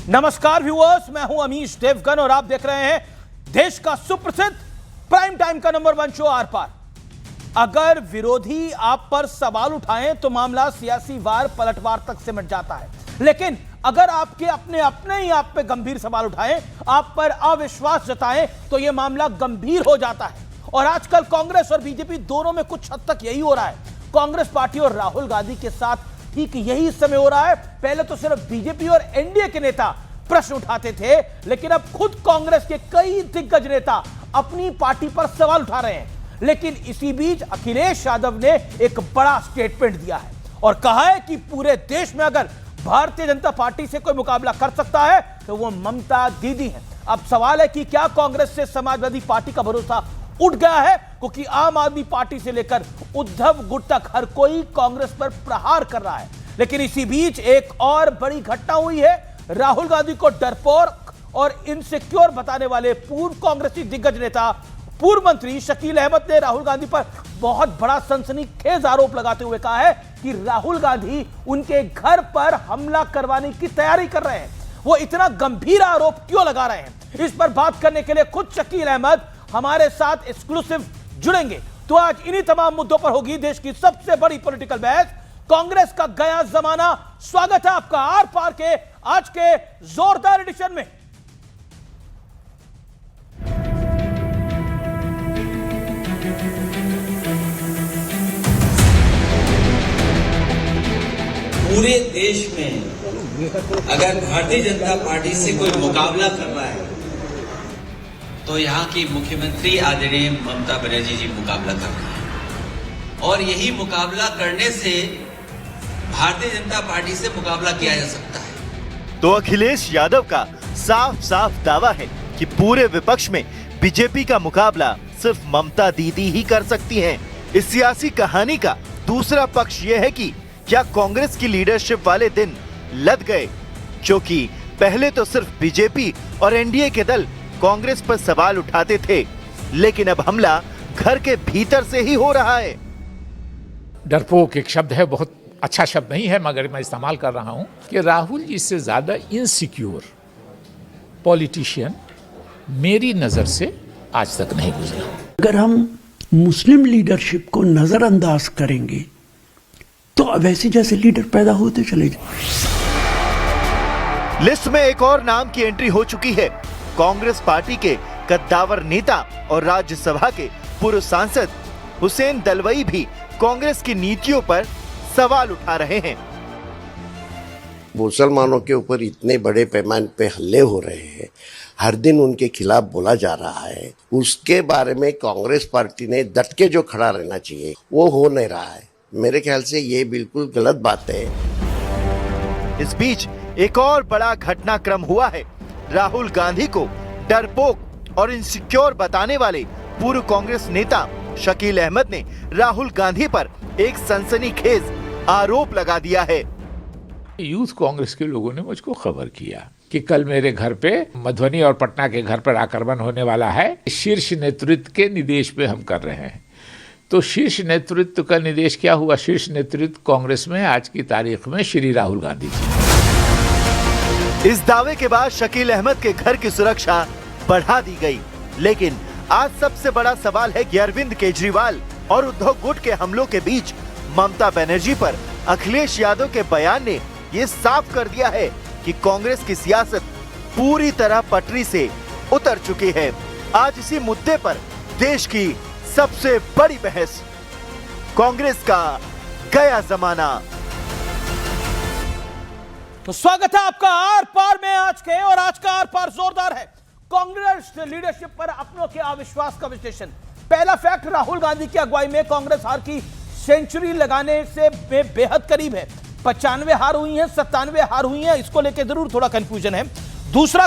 नमस्कार व्यूअर्स, मैं हूं अमीश देवगन और आप देख रहे हैं देश का सुप्रसिद्ध प्राइम टाइम का नंबर 1 शो आर पार। अगर विरोधी आप पर सवाल उठाएं तो मामला सियासी वार पलटवार तक सिमट जाता है, लेकिन अगर आपके अपने ही आप पे गंभीर सवाल उठाएं, आप पर अविश्वास जताएं तो यह मामला गंभीर हो जाता है। और आजकल कांग्रेस और बीजेपी दोनों में कुछ हद तक यही हो रहा है। कांग्रेस पार्टी और राहुल गांधी के साथ ठीक यही समय हो रहा है। पहले तो सिर्फ बीजेपी और एनडीए के नेता प्रश्न उठाते थे, लेकिन अब खुद कांग्रेस के कई दिग्गज नेता अपनी पार्टी पर सवाल उठा रहे हैं। लेकिन इसी बीच अखिलेश यादव ने एक बड़ा स्टेटमेंट दिया है और कहा है कि पूरे देश में अगर भारतीय जनता पार्टी से कोई मुकाबला कर सकता है तो वो ममता दीदी है। अब सवाल है कि क्या कांग्रेस से समाजवादी पार्टी का भरोसा उठ गया है, क्योंकि आम आदमी पार्टी से लेकर उद्धव गुट तक हर कोई कांग्रेस पर प्रहार कर रहा है। लेकिन इसी बीच एक और बड़ी घटना हुई है। राहुल गांधी को डरपोक और इनसिक्योर बताने वाले पूर्व कांग्रेसी दिग्गज नेता पूर्व मंत्री शकील अहमद ने राहुल गांधी पर बहुत बड़ा सनसनीखेज आरोप लगाते हुए कहा है कि राहुल गांधी उनके घर पर हमला करवाने की तैयारी कर रहे हैं। वो इतना गंभीर आरोप क्यों लगा रहे हैं, इस पर बात करने के लिए खुद शकील अहमद हमारे साथ एक्सक्लूसिव जुड़ेंगे। तो आज इन्हीं तमाम मुद्दों पर होगी देश की सबसे बड़ी पॉलिटिकल बहस, कांग्रेस का गया जमाना। स्वागत है आपका आर पार के आज के जोरदार एडिशन में। पूरे देश में अगर भारतीय जनता पार्टी से कोई मुकाबला कर रहा है तो यहाँ की मुख्यमंत्री आदरणीय ममता बनर्जी जी मुकाबला कर रही हैं, और यही मुकाबला करने से भारतीय जनता पार्टी से मुकाबला किया जा सकता है। तो अखिलेश यादव का साफ साफ दावा है कि पूरे विपक्ष में बीजेपी का मुकाबला सिर्फ ममता दीदी ही कर सकती हैं। इस सियासी कहानी का दूसरा पक्ष यह है कि क्या कांग्रेस की लीडरशिप वाले दिन लद गए, क्योंकि पहले तो सिर्फ बीजेपी और एनडीए के दल कांग्रेस पर सवाल उठाते थे, लेकिन अब हमला घर के भीतर से ही हो रहा है। डरपोक एक शब्द है, बहुत अच्छा शब्द नहीं है, मगर मैं इस्तेमाल कर रहा हूं कि राहुल जी से ज्यादा इनसिक्योर पॉलिटिशियन मेरी नजर से आज तक नहीं गुजरा। अगर हम मुस्लिम लीडरशिप को नजरअंदाज करेंगे तो वैसे जैसे लीडर पैदा होते चले जाएंगे। लिस्ट में एक और नाम की एंट्री हो चुकी है। कांग्रेस पार्टी के कद्दावर नेता और राज्यसभा के पूर्व सांसद हुसैन दलवाई भी कांग्रेस की नीतियों पर सवाल उठा रहे हैं। मुसलमानों के ऊपर इतने बड़े पैमाने पे हमले हो रहे हैं, हर दिन उनके खिलाफ बोला जा रहा है, उसके बारे में कांग्रेस पार्टी ने डट के जो खड़ा रहना चाहिए वो हो नहीं रहा है। मेरे ख्याल से ये बिल्कुल गलत बात है। इस बीच एक और बड़ा घटनाक्रम हुआ है। राहुल गांधी को डरपोक और इनसिक्योर बताने वाले पूर्व कांग्रेस नेता शकील अहमद ने राहुल गांधी पर एक सनसनीखेज आरोप लगा दिया है। यूथ कांग्रेस के लोगों ने मुझको खबर किया कि कल मेरे घर पे मधुबनी और पटना के घर पर आक्रमण होने वाला है। शीर्ष नेतृत्व के निर्देश पे हम कर रहे हैं। तो शीर्ष नेतृत्व का निर्देश क्या हुआ? शीर्ष नेतृत्व कांग्रेस में आज की तारीख में श्री राहुल गांधी जी। इस दावे के बाद शकील अहमद के घर की सुरक्षा बढ़ा दी गई, लेकिन आज सबसे बड़ा सवाल है कि अरविंद केजरीवाल और उद्धव गुट के हमलों के बीच ममता बनर्जी पर अखिलेश यादव के बयान ने ये साफ कर दिया है कि कांग्रेस की सियासत पूरी तरह पटरी से उतर चुकी है। आज इसी मुद्दे पर देश की सबसे बड़ी बहस, कांग्रेस का गया जमाना। तो स्वागत है आपका आर पार में आज के, और आज का आर पार जोरदार है। कांग्रेस लीडरशिप पर अपनों के अविश्वास का विश्लेषण। पहला फैक्ट, राहुल गांधी की अगुवाई में कांग्रेस हार की सेंचुरी लगाने से बेहद करीब है। 95 हार हुई हैं, 97 हार हुई हैं, इसको लेकर जरूर थोड़ा कंफ्यूजन है। दूसरा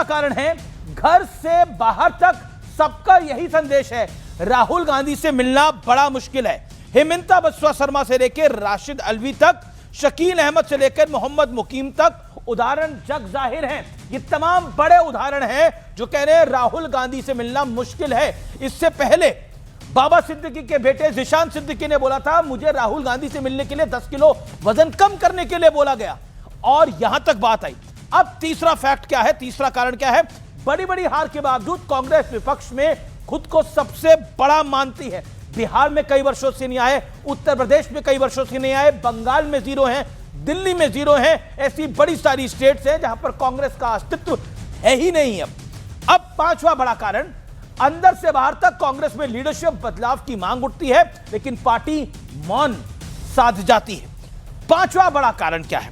कारण है घर से बाहर तक सबका यही संदेश है, राहुल गांधी से मिलना बड़ा मुश्किल है। हेमंता बसवा शर्मा से लेकर राशिद अलवी तक, शकील अहमद से लेकर मोहम्मद मुकीम तक उदाहरण जग जाहिर हैं। ये तमाम बड़े उदाहरण हैं जो कह रहे हैं राहुल गांधी से मिलना मुश्किल है। इससे पहले बाबा सिद्दीकी के बेटे जिशान सिद्दीकी ने बोला था, मुझे राहुल गांधी से मिलने के लिए 10 किलो वजन कम करने के लिए बोला गया। और यहां तक बात आई। अब तीसरा फैक्ट क्या है, तीसरा कारण क्या है? बड़ी बड़ी हार के बावजूद कांग्रेस विपक्ष में खुद को सबसे बड़ा मानती है। बिहार में कई वर्षों से नहीं आए, उत्तर प्रदेश में कई वर्षों से नहीं आए, बंगाल में जीरो हैं, दिल्ली में जीरो हैं। ऐसी बड़ी सारी स्टेट्स हैं जहां पर कांग्रेस का अस्तित्व है ही नहीं। अब पांचवा बड़ा कारण, अंदर से बाहर तक कांग्रेस में लीडरशिप बदलाव की मांग उठती है, लेकिन पार्टी मौन साध जाती है। पांचवा बड़ा कारण क्या है?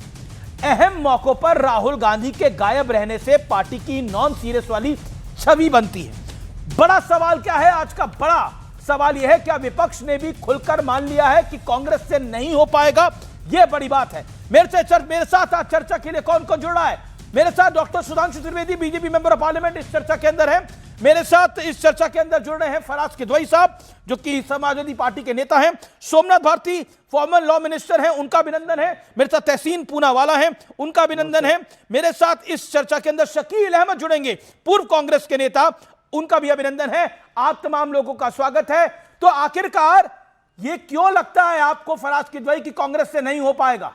अहम मौकों पर राहुल गांधी के गायब रहने से पार्टी की नॉन सीरियस वाली छवि बनती है। बड़ा सवाल क्या है? आज का बड़ा सवाल यह है, क्या विपक्ष ने भी खुलकर मान लिया है कि कांग्रेस से नहीं हो पाएगा? यह बड़ी बात है। मेरे साथ आज चर्चा के लिए कौन कौन जुड़ रहा है? मेरे साथ doctor Sudhanshu Trivedi, BJP member of parliament, इस चर्चा के अंदर है। मेरे साथ इस चर्चा के अंदर जुड़ रहे हैं फराज किदवई साहब, जो कि समाजवादी पार्टी के नेता हैं। Somnath Bharti, former law minister हैं, उनका अभिनंदन है। मेरे साथ तहसीन पूनावाला हैं, उनका अभिनंदन है। मेरे साथ इस चर्चा के अंदर शकील अहमद जुड़ेंगे, पूर्व कांग्रेस के नेता, उनका भी अभिनंदन है। आप तमाम लोगों का स्वागत है। तो आखिरकार ये क्यों लगता है आपको फराज किदवई की कांग्रेस से नहीं हो पाएगा?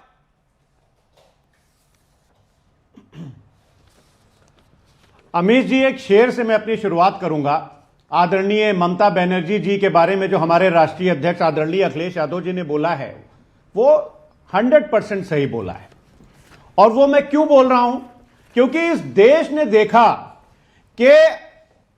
अमीश जी, एक शेर से मैं अपनी शुरुआत करूंगा। आदरणीय ममता बनर्जी जी के बारे में जो हमारे राष्ट्रीय अध्यक्ष आदरणीय अखिलेश यादव जी ने बोला है, वो 100% सही बोला है। और वो मैं क्यों बोल रहा हूं? क्योंकि इस देश ने देखा कि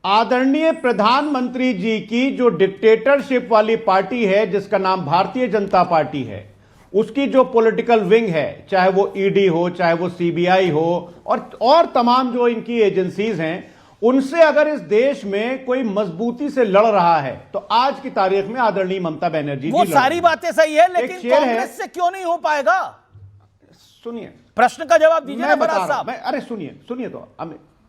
आदरणीय प्रधानमंत्री जी की जो डिक्टेटरशिप वाली पार्टी है, जिसका नाम भारतीय जनता पार्टी है, उसकी जो पॉलिटिकल विंग है, चाहे वो ईडी हो, चाहे वो सीबीआई हो, और तमाम जो इनकी एजेंसीज हैं, उनसे अगर इस देश में कोई मजबूती से लड़ रहा है तो आज की तारीख में आदरणीय ममता बनर्जी वो जी सारी बातें सही है, लेकिन कांग्रेस से क्यों नहीं हो पाएगा? सुनिए, प्रश्न का जवाब दीजिए ना बता फराज साहब। अरे सुनिए तो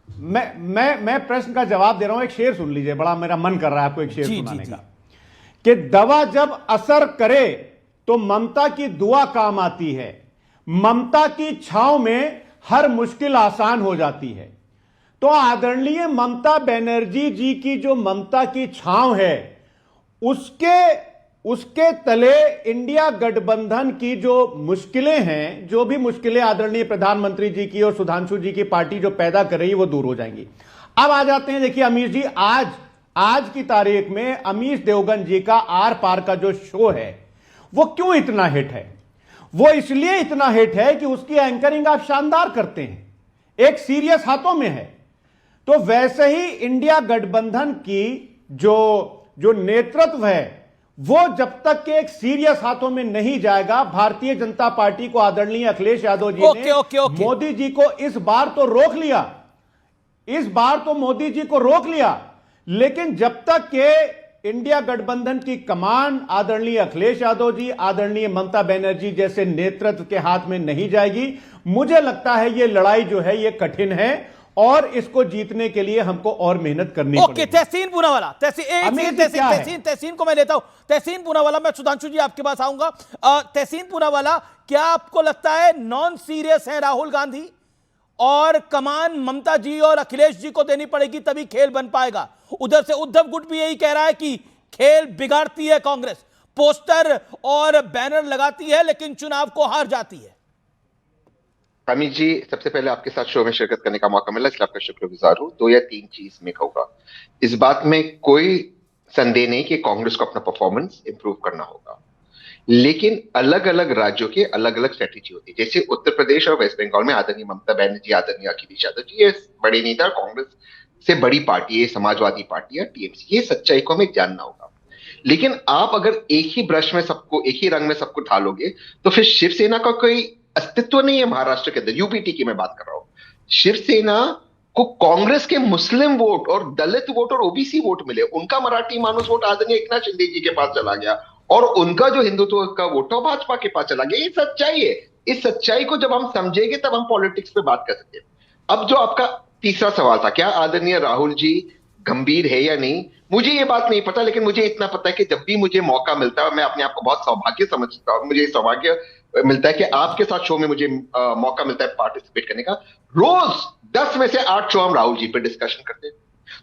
मैं प्रश्न का जवाब दे रहा हूं। एक शेर सुन लीजिए, बड़ा मेरा मन कर रहा है आपको एक शेर सुनाने का, कि दवा जब असर करे तो ममता की दुआ काम आती है, ममता की छांव में हर मुश्किल आसान हो जाती है। तो आदरणीय ममता बनर्जी जी की जो ममता की छांव है, उसके तले इंडिया गठबंधन की जो मुश्किलें हैं, जो भी मुश्किलें आदरणीय प्रधानमंत्री जी की और सुधांशु जी की पार्टी जो पैदा कर रही है, वो दूर हो जाएंगी। अब आ जाते हैं, देखिए अमीश जी, आज की तारीख में अमीश देवगन जी का आर पार का जो शो है, वो क्यों इतना हिट है? वो इसलिए इतना हिट है कि उसकी एंकरिंग आप शानदार करते हैं, एक सीरियस हाथों में है। तो वैसे ही इंडिया गठबंधन की जो नेतृत्व है, वो जब तक के एक सीरियस हाथों में नहीं जाएगा, भारतीय जनता पार्टी को आदरणीय अखिलेश यादव जी ने मोदी जी को इस बार तो रोक लिया, लेकिन जब तक के इंडिया गठबंधन की कमान आदरणीय अखिलेश यादव जी, आदरणीय ममता बनर्जी जैसे नेतृत्व के हाथ में नहीं जाएगी, मुझे लगता है ये लड़ाई जो है ये कठिन है और इसको जीतने के लिए हमको और मेहनत करनी पड़ेगी। तहसीन पूनावाला, तहसीन को मैं लेता हूं। तहसीन पूनावाला, मैं सुधांशु जी आपके पास आऊंगा। तहसीन पूनावाला, क्या आपको लगता है नॉन सीरियस है राहुल गांधी और कमान ममता जी और अखिलेश जी को देनी पड़ेगी, तभी खेल बन पाएगा? उधर से उद्धव गुट भी यही कह रहा है कि खेल बिगाड़ती है कांग्रेस, पोस्टर और बैनर लगाती है लेकिन चुनाव को हार जाती है। अमित जी, सबसे पहले आपके साथ शो में शिरकत करने का मौका मिला, इसलिए आपका शुक्रगुजार हूं। 2 या 3 चीज में कहूंगा, इस बात में कोई संदेह नहीं कि कांग्रेस को अपना परफॉर्मेंस इंप्रूव करना होगा, लेकिन अलग अलग राज्यों के अलग अलग स्ट्रेटेजी होती है। जैसे उत्तर प्रदेश और वेस्ट बंगाल में आदरणीय ममता बनर्जी, आदरणीय अखिलेश यादव जी, ये बड़े नेता, कांग्रेस से बड़ी पार्टी है, समाजवादी पार्टी है, टीएमसी, ये सच्चाई को हमें जानना होगा। लेकिन आप अगर एक ही ब्रश में सबको, एक ही रंग में सबको ढालोगे, तो फिर शिवसेना का कोई अस्तित्व नहीं है महाराष्ट्र के अंदर। यूपीटी की मैं बात कर रहा हूं। शिवसेना को कांग्रेस के मुस्लिम वोट और दलित वोट और ओबीसी वोट मिले, उनका मराठी मानुस वोट आदरणीय एकनाथ शिंदे जी के पास चला गया और उनका जो हिंदुत्व का वोट था भाजपा के पास चला गया। ये सच्चाई है। इस सच्चाई को जब हम समझेंगे तब हम पॉलिटिक्स पे बात कर सकते हैं। अब जो आपका तीसरा सवाल था, क्या आदरणीय राहुल जी गंभीर है या नहीं, मुझे ये बात नहीं पता, लेकिन मुझे इतना पता है कि जब भी मुझे मौका मिलता है, मैं अपने आप को बहुत सौभाग्य समझता हूं, मुझे सौभाग्य मिलता है कि आपके साथ शो में मुझे मौका मिलता है पार्टिसिपेट करने का। रोज 10 में से 8 शो हम राहुल जी पे डिस्कशन करते हैं।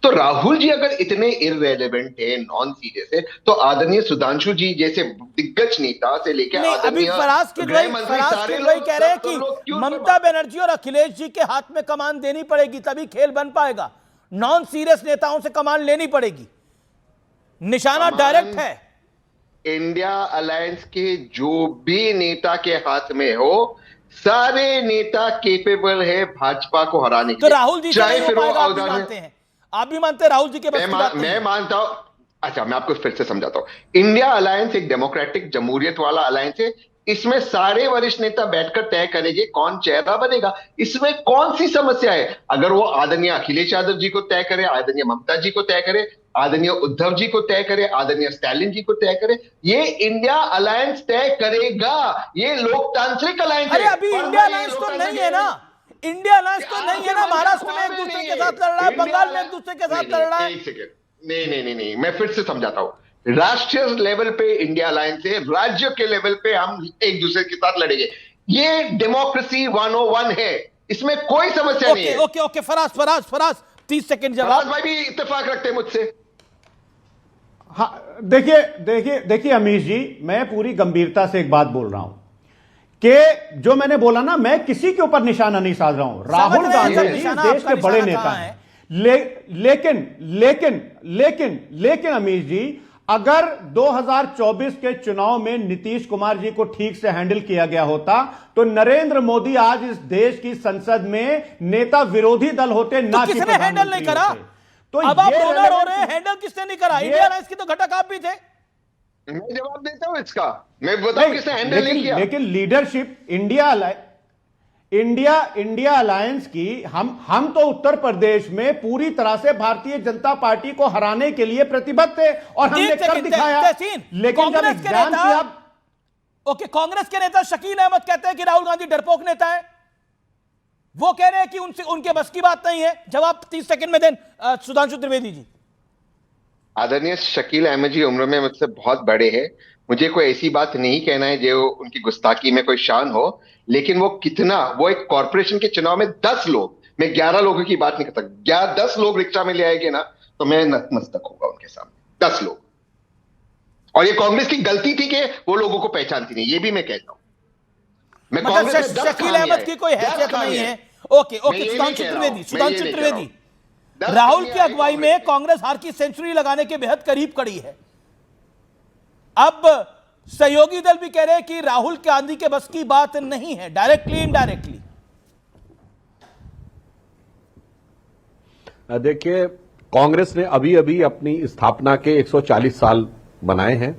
तो राहुल जी अगर इतने इररेलेवेंट है, नॉन सीरियस है, तो आदरणीय सुधांशु जी जैसे दिग्गज नेता से लेकर नहीं, अभी आदरणीय फराज गृह किदवई मंत्री सारे कह रहे हैं सब कि लोग क्यों ममता बनर्जी और अखिलेश जी के हाथ में कमान देनी पड़ेगी, तभी खेल बन पाएगा। नॉन सीरियस नेताओं से कमान लेनी पड़ेगी, निशाना डायरेक्ट है। इंडिया अलायंस के जो भी नेता के हाथ में हो, सारे नेता केपेबल है भाजपा को हराने के तो लिए। राहुल जी से चाहे नहीं हो फिर वो पाएगा, आप भी अवधान मानते हैं? आप भी मानते हैं राहुल जी के बस की बात नहीं मैं है? मानता हूं। अच्छा, मैं आपको फिर से समझाता हूं। इंडिया अलायंस एक डेमोक्रेटिक जमहूरियत वाला अलायंस है। इसमें सारे वरिष्ठ नेता बैठकर तय करेंगे कौन चेहरा बनेगा। इसमें कौन सी समस्या है? अगर वो आदरणीय अखिलेश यादव जी को तय करे, आदरणीय ममता जी को तय करे, आदरणीय उद्धव जी को तय करे, आदरणीय स्टालिन जी को तय करे, ये इंडिया अलायंस तय करेगा। ये लोकतांत्रिक अलायंस अरे है। अभी पर इंडिया मैं ये अलायंस तो लोकतांत्रिक नहीं है ना, इंडिया अलायंस तो नहीं है ना। महाराष्ट्र में एक दूसरे के साथ लड़ रहा है, बंगाल में एक दूसरे के साथ लड़ रहा है। एक सेकेंड, नहीं, मैं फिर से समझाता हूं। राष्ट्रीय लेवल पे इंडिया अलायंस है, राज्य के लेवल पे हम एक दूसरे के साथ लड़ेंगे। ये डेमोक्रेसी 101 है, इसमें कोई समस्या नहीं है। ओके फराज 30 सेकंड जवाब। फराज भाई भी इत्तेफाक रखते हैं मुझसे। हाँ, देखिए अमीश जी, मैं पूरी गंभीरता से एक बात बोल रहा हूं कि जो मैंने बोला ना, मैं किसी के ऊपर निशाना नहीं साध रहा हूं। राहुल गांधी जी देश के बड़े नेता हैं, लेकिन अमीश जी, अगर 2024 के चुनाव में नीतीश कुमार जी को ठीक से हैंडल किया गया होता तो नरेंद्र मोदी आज इस देश की संसद में नेता विरोधी दल होते, ना कि किसने हैंडल नहीं करा? तो अब आप ये रोना रो रहे हैं, हैंडल किसने नहीं करा? इंडिया अलायंस की तो घटक आप भी थे। मैं जवाब देता हूं इसका, मैं बताऊं किसने हैंडल नहीं किया। लेकिन लीडरशिप इंडिया अलायंस की हम तो उत्तर प्रदेश में पूरी तरह से भारतीय जनता पार्टी को हराने के लिए प्रतिबद्ध थे और हमने कर दिखाया। लेकिन जब एग्जाम किया, कांग्रेस के नेता शकील अहमद कहते हैं कि राहुल गांधी डरपोक नेता है, वो कह रहे हैं कि उनके बस की बात नहीं है। जवाब 30 सेकंड में दें सुधांशु त्रिवेदी जी। आदरणीय शकील अहमद जी उम्र में मुझसे बहुत बड़े हैं, मुझे कोई ऐसी बात नहीं कहना है जो उनकी गुस्ताखी में कोई शान हो, लेकिन वो एक कॉर्पोरेशन के चुनाव में 10 लोग, मैं 11 लोगों की बात नहीं करता, 10 लोग रिक्शा में ले आएंगे ना तो मैं नतमस्तक होगा उनके सामने। 10 लोग। और ये कांग्रेस की गलती थी कि वो लोगों को पहचानती नहीं, ये भी मैं कहता हूं। मैं कांग्रेस में शकील अहमद की कोई हैसियत नहीं है। ओके सुधांशु त्रिवेदी, राहुल की अगुवाई में कांग्रेस हार की सेंचुरी लगाने के बेहद करीब खड़ी है। अब सहयोगी दल भी कह रहे हैं कि राहुल गांधी के बस की बात नहीं है, डायरेक्टली इनडायरेक्टली। देखिए, कांग्रेस ने अभी अभी अपनी स्थापना के 140 साल बनाए हैं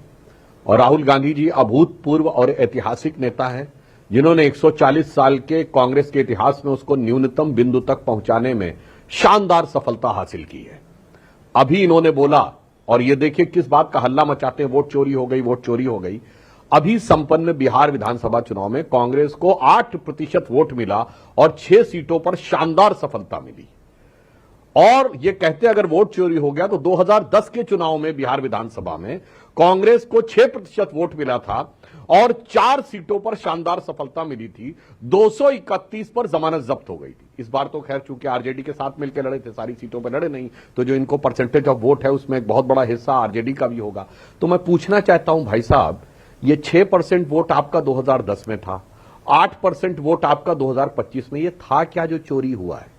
और राहुल गांधी जी अभूतपूर्व और ऐतिहासिक नेता हैं, जिन्होंने 140 साल के कांग्रेस के इतिहास में उसको न्यूनतम बिंदु तक पहुंचाने में शानदार सफलता हासिल की है। अभी इन्होंने बोला, और ये देखिए किस बात का हल्ला मचाते हैं, वोट चोरी हो गई। अभी संपन्न बिहार विधानसभा चुनाव में कांग्रेस को 8% वोट मिला और 6 सीटों पर शानदार सफलता मिली। और ये कहते अगर वोट चोरी हो गया तो 2010 के चुनाव में बिहार विधानसभा में कांग्रेस को 6% वोट मिला था और 4 सीटों पर शानदार सफलता मिली थी। 231 पर जमानत जब्त हो गई थी। इस बार तो खैर चूंकि आरजेडी के साथ मिलकर लड़े थे, सारी सीटों पर लड़े नहीं, तो जो इनको परसेंटेज ऑफ वोट है उसमें एक बहुत बड़ा हिस्सा आरजेडी का भी होगा। तो मैं पूछना चाहता हूं भाई साहब, ये 6% वोट आपका 2010 में था, 8% वोट आपका 2025 में, ये था क्या जो चोरी हुआ है?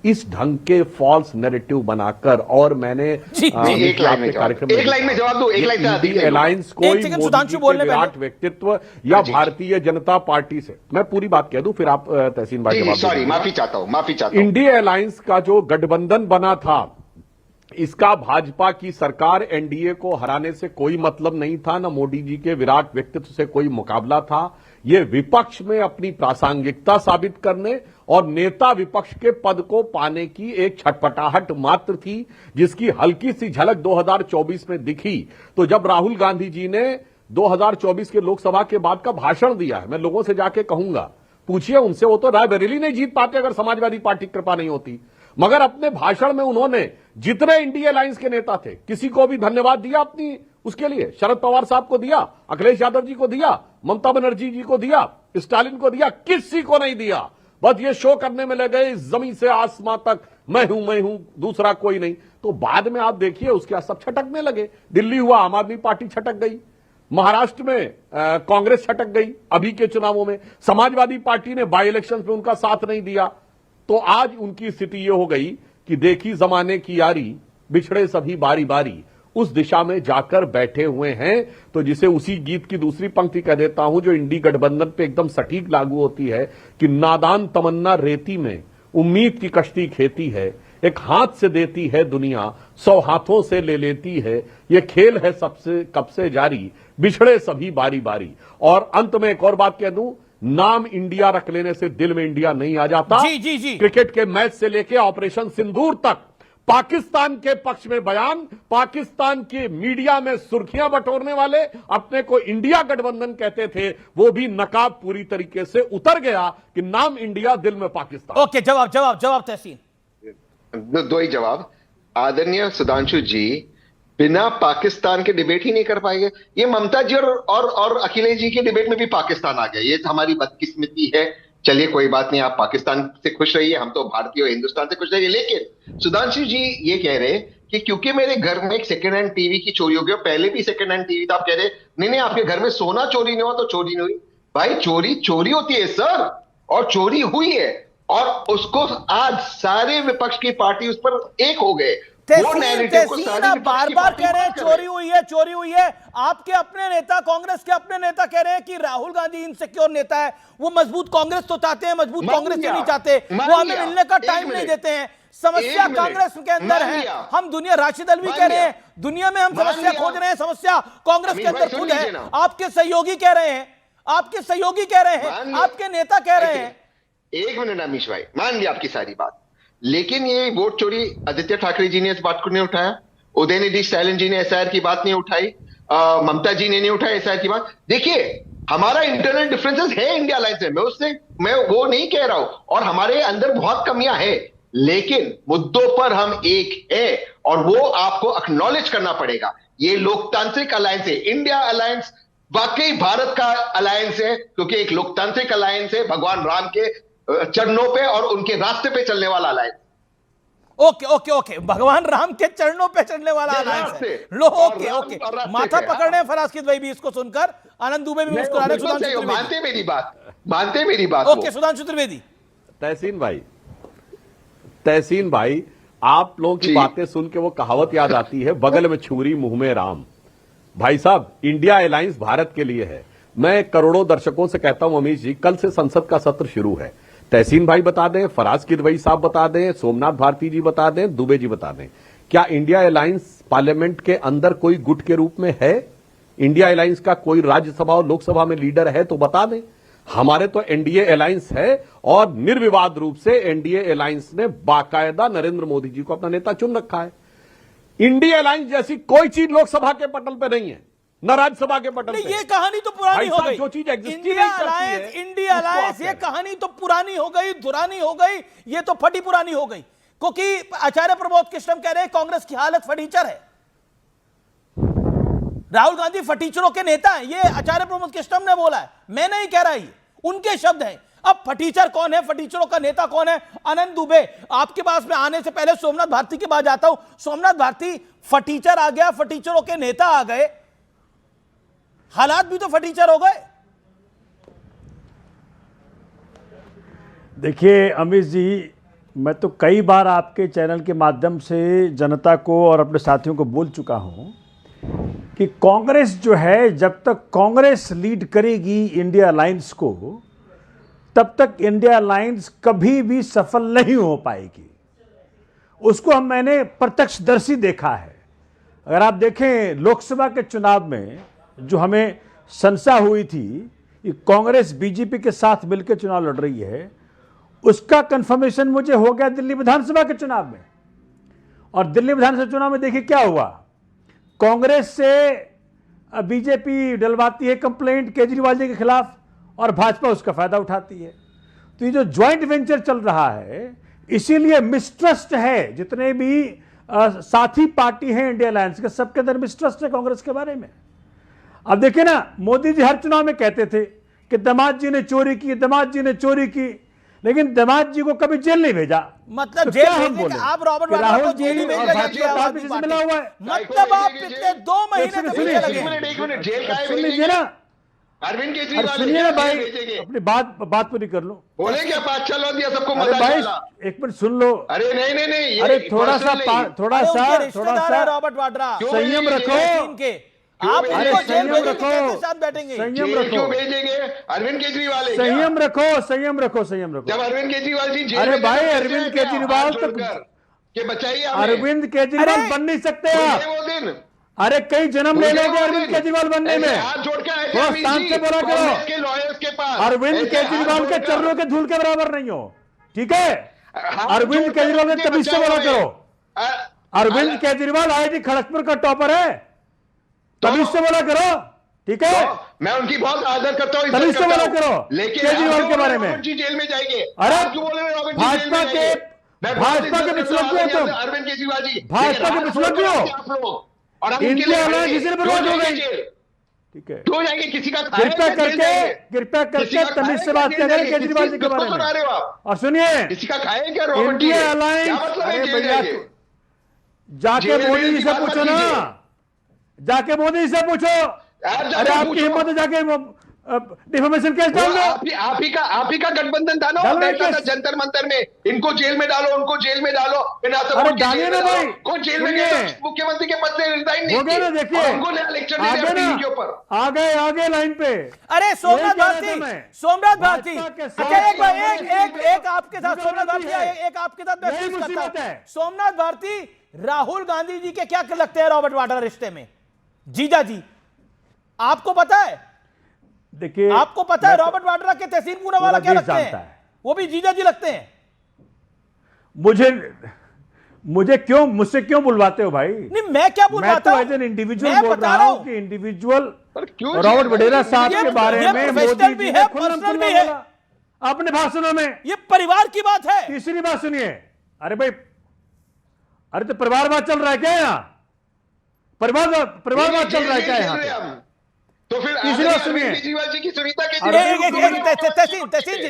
इस ढंग के फॉल्स नैरेटिव बनाकर, और मैंने एक लाइन में जवाब दो, एक लाइन अलायंस कोई मोदी के विराट व्यक्तित्व या भारतीय जनता पार्टी से, मैं पूरी बात कह दूं फिर आप तहसीन भाई जवाब। सॉरी, माफी चाहता हूं। इंडिया अलायंस का जो गठबंधन बना था, इसका भाजपा की सरकार एनडीए को हराने से कोई मतलब नहीं था, न मोदी जी के विराट व्यक्तित्व से कोई मुकाबला था। ये विपक्ष में अपनी प्रासंगिकता साबित करने और नेता विपक्ष के पद को पाने की एक छटपटाहट मात्र थी, जिसकी हल्की सी झलक 2024 में दिखी। तो जब राहुल गांधी जी ने 2024 के लोकसभा के बाद का भाषण दिया है, मैं लोगों से जाके कहूंगा, पूछिए उनसे, वो तो रायबरेली नहीं जीत पाते अगर समाजवादी पार्टी की कृपा नहीं होती। मगर अपने भाषण में उन्होंने जितने इंडिया अलायंस के नेता थे, किसी को भी धन्यवाद दिया अपनी उसके लिए। शरद पवार साहब को दिया, अखिलेश यादव जी को दिया, ममता बनर्जी जी को दिया, स्टालिन को दिया, किसी को नहीं दिया। बस ये शो करने में लगे इस जमीन से आसमां तक मैं हूं, दूसरा कोई नहीं। तो बाद में आप देखिए उसके सब छटकने लगे। दिल्ली हुआ, आम आदमी पार्टी छटक गई, महाराष्ट्र में कांग्रेस छटक गई, अभी के चुनावों में समाजवादी पार्टी ने बाई इलेक्शन में उनका साथ नहीं दिया। तो आज उनकी स्थिति यह हो गई कि देखी जमाने की यारी, बिछड़े सभी बारी बारी, उस दिशा में जाकर बैठे हुए हैं। तो जिसे उसी गीत की दूसरी पंक्ति कह देता हूं जो इंडी गठबंधन पे एकदम सटीक लागू होती है कि नादान तमन्ना रेती में उम्मीद की कश्ती खेती है, एक हाथ से देती है दुनिया 100 हाथों से ले लेती है, ये खेल है सबसे कब से जारी, बिछड़े सभी बारी बारी। और अंत में एक और बात कह दूं, नाम इंडिया रख लेने से दिल में इंडिया नहीं आ जाता। जी। क्रिकेट के मैच से लेकर ऑपरेशन सिंदूर तक पाकिस्तान के पक्ष में बयान, पाकिस्तान के मीडिया में सुर्खियां बटोरने वाले अपने को इंडिया गठबंधन कहते थे, वो भी नकाब पूरी तरीके से उतर गया कि नाम इंडिया दिल में पाकिस्तान। ओके, जवाब तहसीन। दो ही जवाब। आदरणीय सुधांशु जी बिना पाकिस्तान के डिबेट ही नहीं कर पाएंगे। ये ममता जी और अखिलेश जी के डिबेट में भी पाकिस्तान आ गया। ये हमारी बदकिस्मती है। चलिए कोई बात नहीं, आप पाकिस्तान से खुश रहिए, हम तो भारतीय और हिंदुस्तान से खुश रहिए। लेकिन सुधांशु जी ये कह रहे कि क्योंकि मेरे घर में एक सेकंड हैंड टीवी की चोरी हो गई, पहले भी सेकंड हैंड टीवी था, आप कह रहे नहीं आपके घर में सोना चोरी नहीं हुआ तो चोरी नहीं हुई। भाई चोरी होती है सर, और चोरी हुई है, और उसको आज सारे विपक्ष की पार्टी उस पर एक हो गए। तहसीन आप बार कह रहे हैं चोरी हुई है। आपके अपने नेता, कांग्रेस के अपने नेता कह रहे हैं कि राहुल गांधी इनसिक्योर नेता है, वो मजबूत कांग्रेस तो चाहते हैं, मजबूत कांग्रेस से नहीं चाहते, वो हमें मिलने का टाइम नहीं देते हैं। समस्या कांग्रेस के अंदर है। हम दुनिया, राशिद अलवी कह रहे हैं दुनिया में हम समस्या खोज रहे हैं, समस्या कांग्रेस के अंदर खुद है। आपके सहयोगी कह रहे हैं, आपके नेता कह रहे हैं। एक मिनट अमीश भाई, मान लिया आपकी सारी बात, लेकिन ये वोट चोरी आदित्य ठाकरे जी ने इस बात को नहीं उठाया, उदयनिधि स्टालिन जी ने एसआईआर की बात नहीं उठाई, ममता जी ने नहीं उठाई एसआईआर की बात। देखिए हमारा इंटरनल डिफरेंसेस है इंडिया अलायंस में, मैं वो नहीं कह रहा हूं, और हमारे अंदर बहुत कमियां हैं, लेकिन मुद्दों पर हम एक है, और वो आपको एक्नॉलेज करना पड़ेगा। ये लोकतांत्रिक अलायंस है, इंडिया अलायंस वाकई भारत का अलायंस है, क्योंकि एक लोकतांत्रिक अलायंस है, भगवान राम के चरणों पे और उनके रास्ते पे चलने वाला अलायंस। ओके, भगवान राम के चरणों पे चलने वाला अलायंस है। लो ओके, माथा पकड़ रहे हैं फरास्किद भाई भी इसको सुनकर, आनंद दुबे भी मुस्कुरा रहे हैं। मानते मेरी बात। ओके, सुधांशु त्रिवेदी। तहसीन भाई आप लोगों की बातें सुन के वो कहावत याद आती है, बगल में छुरी मुंह में राम। भाई साहब, इंडिया अलायंस भारत के लिए है। मैं करोड़ों दर्शकों से कहता हूं अमीश जी, कल से संसद का सत्र शुरू है। तहसीन भाई बता दें, फराज किदवई साहब बता दें, सोमनाथ भारती जी बता दें, दुबे जी बता दें, क्या इंडिया अलायंस पार्लियामेंट के अंदर कोई गुट के रूप में है? इंडिया अलायंस का कोई राज्यसभा और लोकसभा में लीडर है तो बता दें। हमारे तो एनडीए अलायंस है, और निर्विवाद रूप से एनडीए अलायंस ने बाकायदा नरेंद्र मोदी जी को अपना नेता चुन रखा है। इंडिया अलायंस जैसी कोई चीज लोकसभा के पटल पे नहीं है, न राज्यसभा के पटल पे। ये कहानी तो पुरानी हो गई। जो चीज इंडिया अलायंस ये कहानी तो पुरानी हो गई, दुरानी हो गई, ये तो फटी पुरानी हो गई, क्योंकि आचार्य प्रमोद कृष्णम कह रहे हैं कांग्रेस की हालत फटीचर है, राहुल गांधी फटीचरों के नेता हैं। ये आचार्य प्रमोद कृष्णम ने बोला है, मैं नहीं कह रहा, ये उनके शब्द हैं। अब फटीचर कौन है, फटीचरों का नेता कौन है? आनंद दुबे, आपके पास में आने से पहले सोमनाथ भारती के पास जाता हूं। सोमनाथ भारती, फटीचर आ गया, फटीचरों के नेता आ गए, हालात भी तो फटीचर हो गए। देखिए अमित जी, मैं तो कई बार आपके चैनल के माध्यम से जनता को और अपने साथियों को बोल चुका हूं कि कांग्रेस जो है, जब तक कांग्रेस लीड करेगी इंडिया अलायंस को, तब तक इंडिया अलायंस कभी भी सफल नहीं हो पाएगी। उसको मैंने प्रत्यक्षदर्शी देखा है। अगर आप देखें लोकसभा के चुनाव में जो हमें संशय हुई थी कि कांग्रेस बीजेपी के साथ मिलकर चुनाव लड़ रही है, उसका कंफर्मेशन मुझे हो गया दिल्ली विधानसभा के चुनाव में। और दिल्ली विधानसभा चुनाव में देखिए क्या हुआ, कांग्रेस से बीजेपी डलवाती है कंप्लेंट केजरीवाल जी के खिलाफ, और भाजपा उसका फायदा उठाती है। तो ये जो ज्वाइंट वेंचर चल रहा है, इसीलिए मिसट्रस्ट है। जितने भी साथी पार्टी हैं इंडिया अलायंस के, सबके अंदर मिसट्रस्ट है कांग्रेस के बारे में। अब देखिए ना, मोदी जी हर चुनाव में कहते थे कि दामाद जी ने चोरी की, दामाद जी ने चोरी की। लेकिन दामाद जी को कभी जेल नहीं भेजा। मतलब तो जेल क्या हम भेजने बोले? के आप रॉबर्ट कि वाड्रा को राहुल जेल ही जी भेज और रहे भारतीय जनता पार्टी से मिला हुआ है। मतलब आप पिछले 2 महीने से पीछे लगे हैं। एक मिनट जेल का सुन लीजिए ना, अरविंद अरे केजरीवाल सुनिए ना भाई, भेजेंगे अपनी बात पूरी कर लो। बोले क्या बात चलो दिया सबको अरे मजा भाई चला। एक मिनट सुन लो। अरे नहीं ये अरे थोड़ा सा अरे उनके रिश्तेदार हैं रॉबर्ट वाड्रा, क्यों संयम भेजेंगे? रखो। इनके आप अरे उनको जेल संयम भेजेंगे, रखो। कैसे साथ बैठेंगे? संयम जेल रखो, क्यों भेजेंगे? अरविंद केजरीवाल है क्या? संयम रखो, संयम रखो, संयम रखो। जब अरविंद केजरीवाल जी जेल अरे में भाई, गए, कैसे अरविंद हैं क्या? केजरीवाल हाथ तो- जोड़कर कि बचाइए हमें। अरविंद केजरीवाल अरे! बन नहीं सकते भूल आप। गए वो दिन अरे कई जन्म ले भूल गए लोगे वो अरविंद दिन? केजरीवाल बनने ऐसे में। हाथ जोड़ के आए थे बहुत अमित शांत जी, से बोला करो। कांग्रेस के लॉयर्स के पास अरविंद ऐसे हाथ केजरीवाल के जोड़कर- चरणों के धूल के बराबर नहीं हो, ठीक है? हाथ अरविंद जोड़कर केजरीवाल ने उनके तभी से बचाए बोला हुए। करो। अरविंद केजरीवाल IIT खड़गपुर का टॉपर है, तभी से बोला करो, ठीक है? तो मैं उनकी बहुत आदर करता हूँ, तभी इज्जत से करता बोला हूँ। करो लेकिन केजरीवाल आप के क्यों बारे बोल रहे में। हैं रॉबर्ट जी जेल में जाएंगे? अरे आप क्यों बोल रहे हैं रॉबर्ट जी जेल भाजपा में के जाएंगे? मैं बहुत भाजपा इज्जत के करता पिछले हूं क्यों तुम? अरविंद केजरीवाल जी, भाजपा लेकिन के हाथ पिछले जोड़ के क्यों? आते हैं आप लोग और हम उनके इंडिया लिए अलायंस खड़े। किसी ने क्यों बर्बाद हो जाएंगे गई। जेल? ठीक है, क्यों जाएंगे? किसी का खाया कृपया क्या जेल करके जाएंगे? तमीज से बात किया करें केजरीवाल जी के बारे सुना में। रहे हो आप? और सुनिए, किसी का खाए क्या रॉबर्ट जी? इंडिया क्या अलायंस, मतलब है अरे जेल भैया जाएंगे? जाके जेल मोदी में जी से बात मत पूछो ना, कीजिए। जाके मोदी जी से पूछो। जाके अरे आपकी पूछो। हिम्मत है जाके डिफेमेशन केस डाल दो। आप ही का गठबंधन था ना, डालो बैठा था केस। जंतर मंतर में, इनको जेल में डालो, उनको जेल में डालो, फिर आसम अरे को जेल डालिए में ना डालो। भाई। कौन जेल में सुनिए। गया तो मुख्यमंत्री के पद से रिजाइन नहीं हो गया ना, किए। देखिए और हमको नया इलेक्शन दे आगे दिया ना, के ऊपर। आगे लाइन पे। अरे सोमनाथ यही कह रहा था भारती, मैं। सोमनाथ भारती, भाजपा के साथ- अच्छा एक आपके साथ सोमनाथ भारती, एक आपके साथ यही महसूस करता मुसीबत हूं। है। सोमनाथ भारती, राहुल गांधी जी के क्या लगते हैं रॉबर्ट वाड्रा रिश्ते में? जीजा जी, आपको पता है? देखिए, आपको पता है रॉबर्ट वाड्रा के तहसीन पूनावाला पूरा क्या देश लगते जानता हैं? है। वो भी जीजा जी लगते हैं। मुझसे क्यों बुलवाते हो भाई? नहीं, मैं क्या मैं बुलवाता तो हूं? एज एन इंडिविजुअल मैं बोल बता रहा हूं हूं। कि इंडिविजुअल पर क्यों रॉबर्ट जेल? वडेरा साहब ये- के बारे ये में प्रोफेशनल मोदी भी जी है, ने खुल्लम पर्सनल खुल्ला भी है। बोला अपने भाषणों में। ये परिवार की बात है। तीसरी बात सुनिए, अरे भाई, अरे तो परिवारवाद चल रहा है क्या यहाँ? परिवारवाद चल रहा है क्या यहाँ पे? तो फिर तीसरी बात सुनिए। अरविंद केजरीवाल जी की सुनीता अरे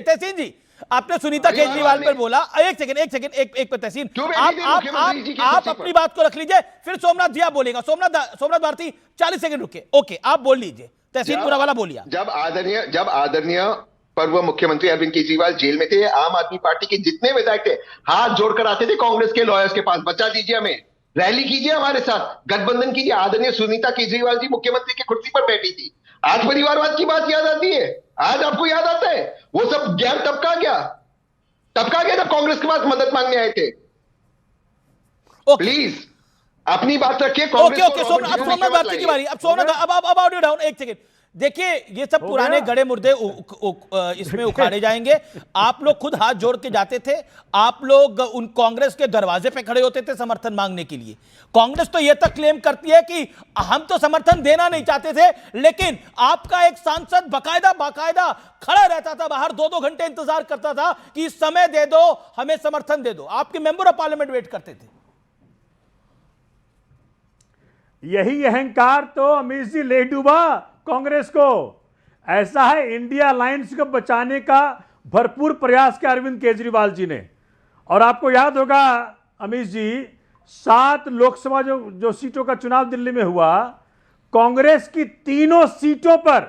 तहसीन जी, आपने सुनीता अरे केजरीवाल वाह, पर बोला। एक सेकंड एक तहसीन, क्यों बैठी आप थी आप मुख्यमंत्री जी आप की आप कुर्सी अपनी पर? बात को रख लीजिए, फिर सोमनाथ जी आप बोलेगा। सोमनाथ भारती 40 सेकंड रुके। ओके, आप बोल लीजिए। तहसीन पूनावाला बोलिए। जब आदरणीय पूर्व मुख्यमंत्री अरविंद केजरीवाल जेल में थे, आम आदमी पार्टी के जितने विधायक थे हाथ जोड़कर आते थे कांग्रेस के लॉयर्स के पास, बचा दीजिए हमें, रैली कीजिए हमारे साथ, गठबंधन कीजिए। आदरणीय सुनीता केजरीवाल जी मुख्यमंत्री की कुर्सी पर बैठी थी। आज परिवारवाद की बात याद आती है? आज आपको याद आता है? वो सब ज्ञान तब का गया जब कांग्रेस के पास मदद मांगने आए थे। प्लीज अपनी बात रखिए। ओके, सोमनाथ भारती की बारी। अब सोमनाथ, अब ऑडियो डाउन। एक सेकंड देखिए, ये सब पुराने गड़े मुर्दे इसमें उखाड़े जाएंगे। आप लोग खुद हाथ जोड़ के जाते थे, आप लोग उन कांग्रेस के दरवाजे पे खड़े होते थे समर्थन मांगने के लिए। कांग्रेस तो ये तक क्लेम करती है कि हम तो समर्थन देना नहीं चाहते थे, लेकिन आपका एक सांसद बाकायदा खड़ा रहता था बाहर, 2-2 घंटे इंतजार करता था कि समय दे दो, हमें समर्थन दे दो। आपके मेंबर ऑफ पार्लियामेंट वेट करते थे। यही अहंकार तो अमित जी ले डूबा कांग्रेस को। ऐसा है, इंडिया अलायंस को बचाने का भरपूर प्रयास किया अरविंद केजरीवाल जी ने। और आपको याद होगा अमित जी, 7 लोकसभा जो सीटों का चुनाव दिल्ली में हुआ, कांग्रेस की तीनों सीटों पर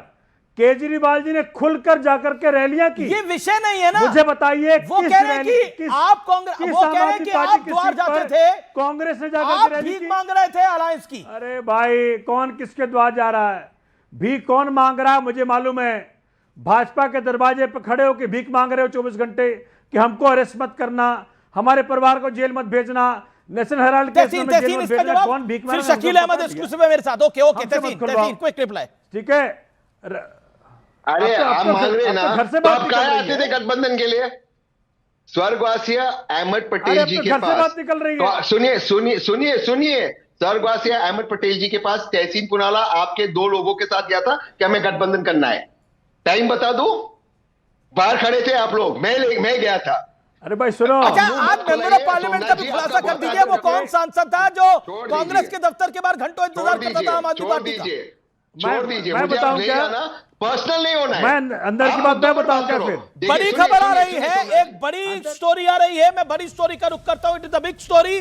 केजरीवाल जी ने खुलकर जाकर के रैलियां की। ये विषय नहीं है ना। मुझे बताइए, वो कह रहे हैं कि आप कांग्रेस, वो कह रहे हैं कि आप द्वार जाते थे, कांग्रेस ने जाकर आप के रैली भीख की। मांग रहे थे अलायंस की। अरे भाई, कौन किसके द्वार जा रहा है? भीख कौन मांग रहा है मुझे मालूम है। भाजपा के दरवाजे पर खड़े होकर भीख मांग रहे हो 24 घंटे कि हमको अरेस्ट मत करना, हमारे परिवार को जेल मत भेजना, नेशनल हेराल्ड केस में जेल मत भेजना। कौन भीख मांग रहा है? फिर शकील अहमद एक्सक्लूसिव है मेरे साथ। ओके, तहसीन क्विक रिप्लाई। ठीक है, अरे आप मांग रहे ना, घर से तो बात आप निकल कहाँ रही आते है। थे गठबंधन के लिए? स्वर्गवासी अहमद पटेल अरे जी अपने के घर से पास बात निकल रही है। तो सुनिए, स्वर्गवासी अहमद पटेल जी के पास तहसीन पुनाला आपके 2 लोगों के साथ गया था कि हमें गठबंधन करना है। टाइम बता दो, बाहर खड़े थे आप लोग, मैं गया था। अरे भाई सुनो, अच्छा, आप मेंबर ऑफ पार्लियामेंट का भी खुलासा कर दीजिए, वो कौन सांसद था जो कांग्रेस के दफ्तर के बाहर घंटों इंतजार करता था आम आदमी पार्टी का? छोड़ दीजिए, मैं मुझे बताऊं आप ले क्या? जाना, पर्सनल नहीं होना है। मैं अंदर की बात मैं बताऊं क्या फिर? देखिए, बड़ी सुनिए, खबर आ सुनिए, रही सुनिए, है, सुनिए। एक बड़ी स्टोरी आ रही है। मैं बड़ी स्टोरी का रुख करता हूं। It is the big story.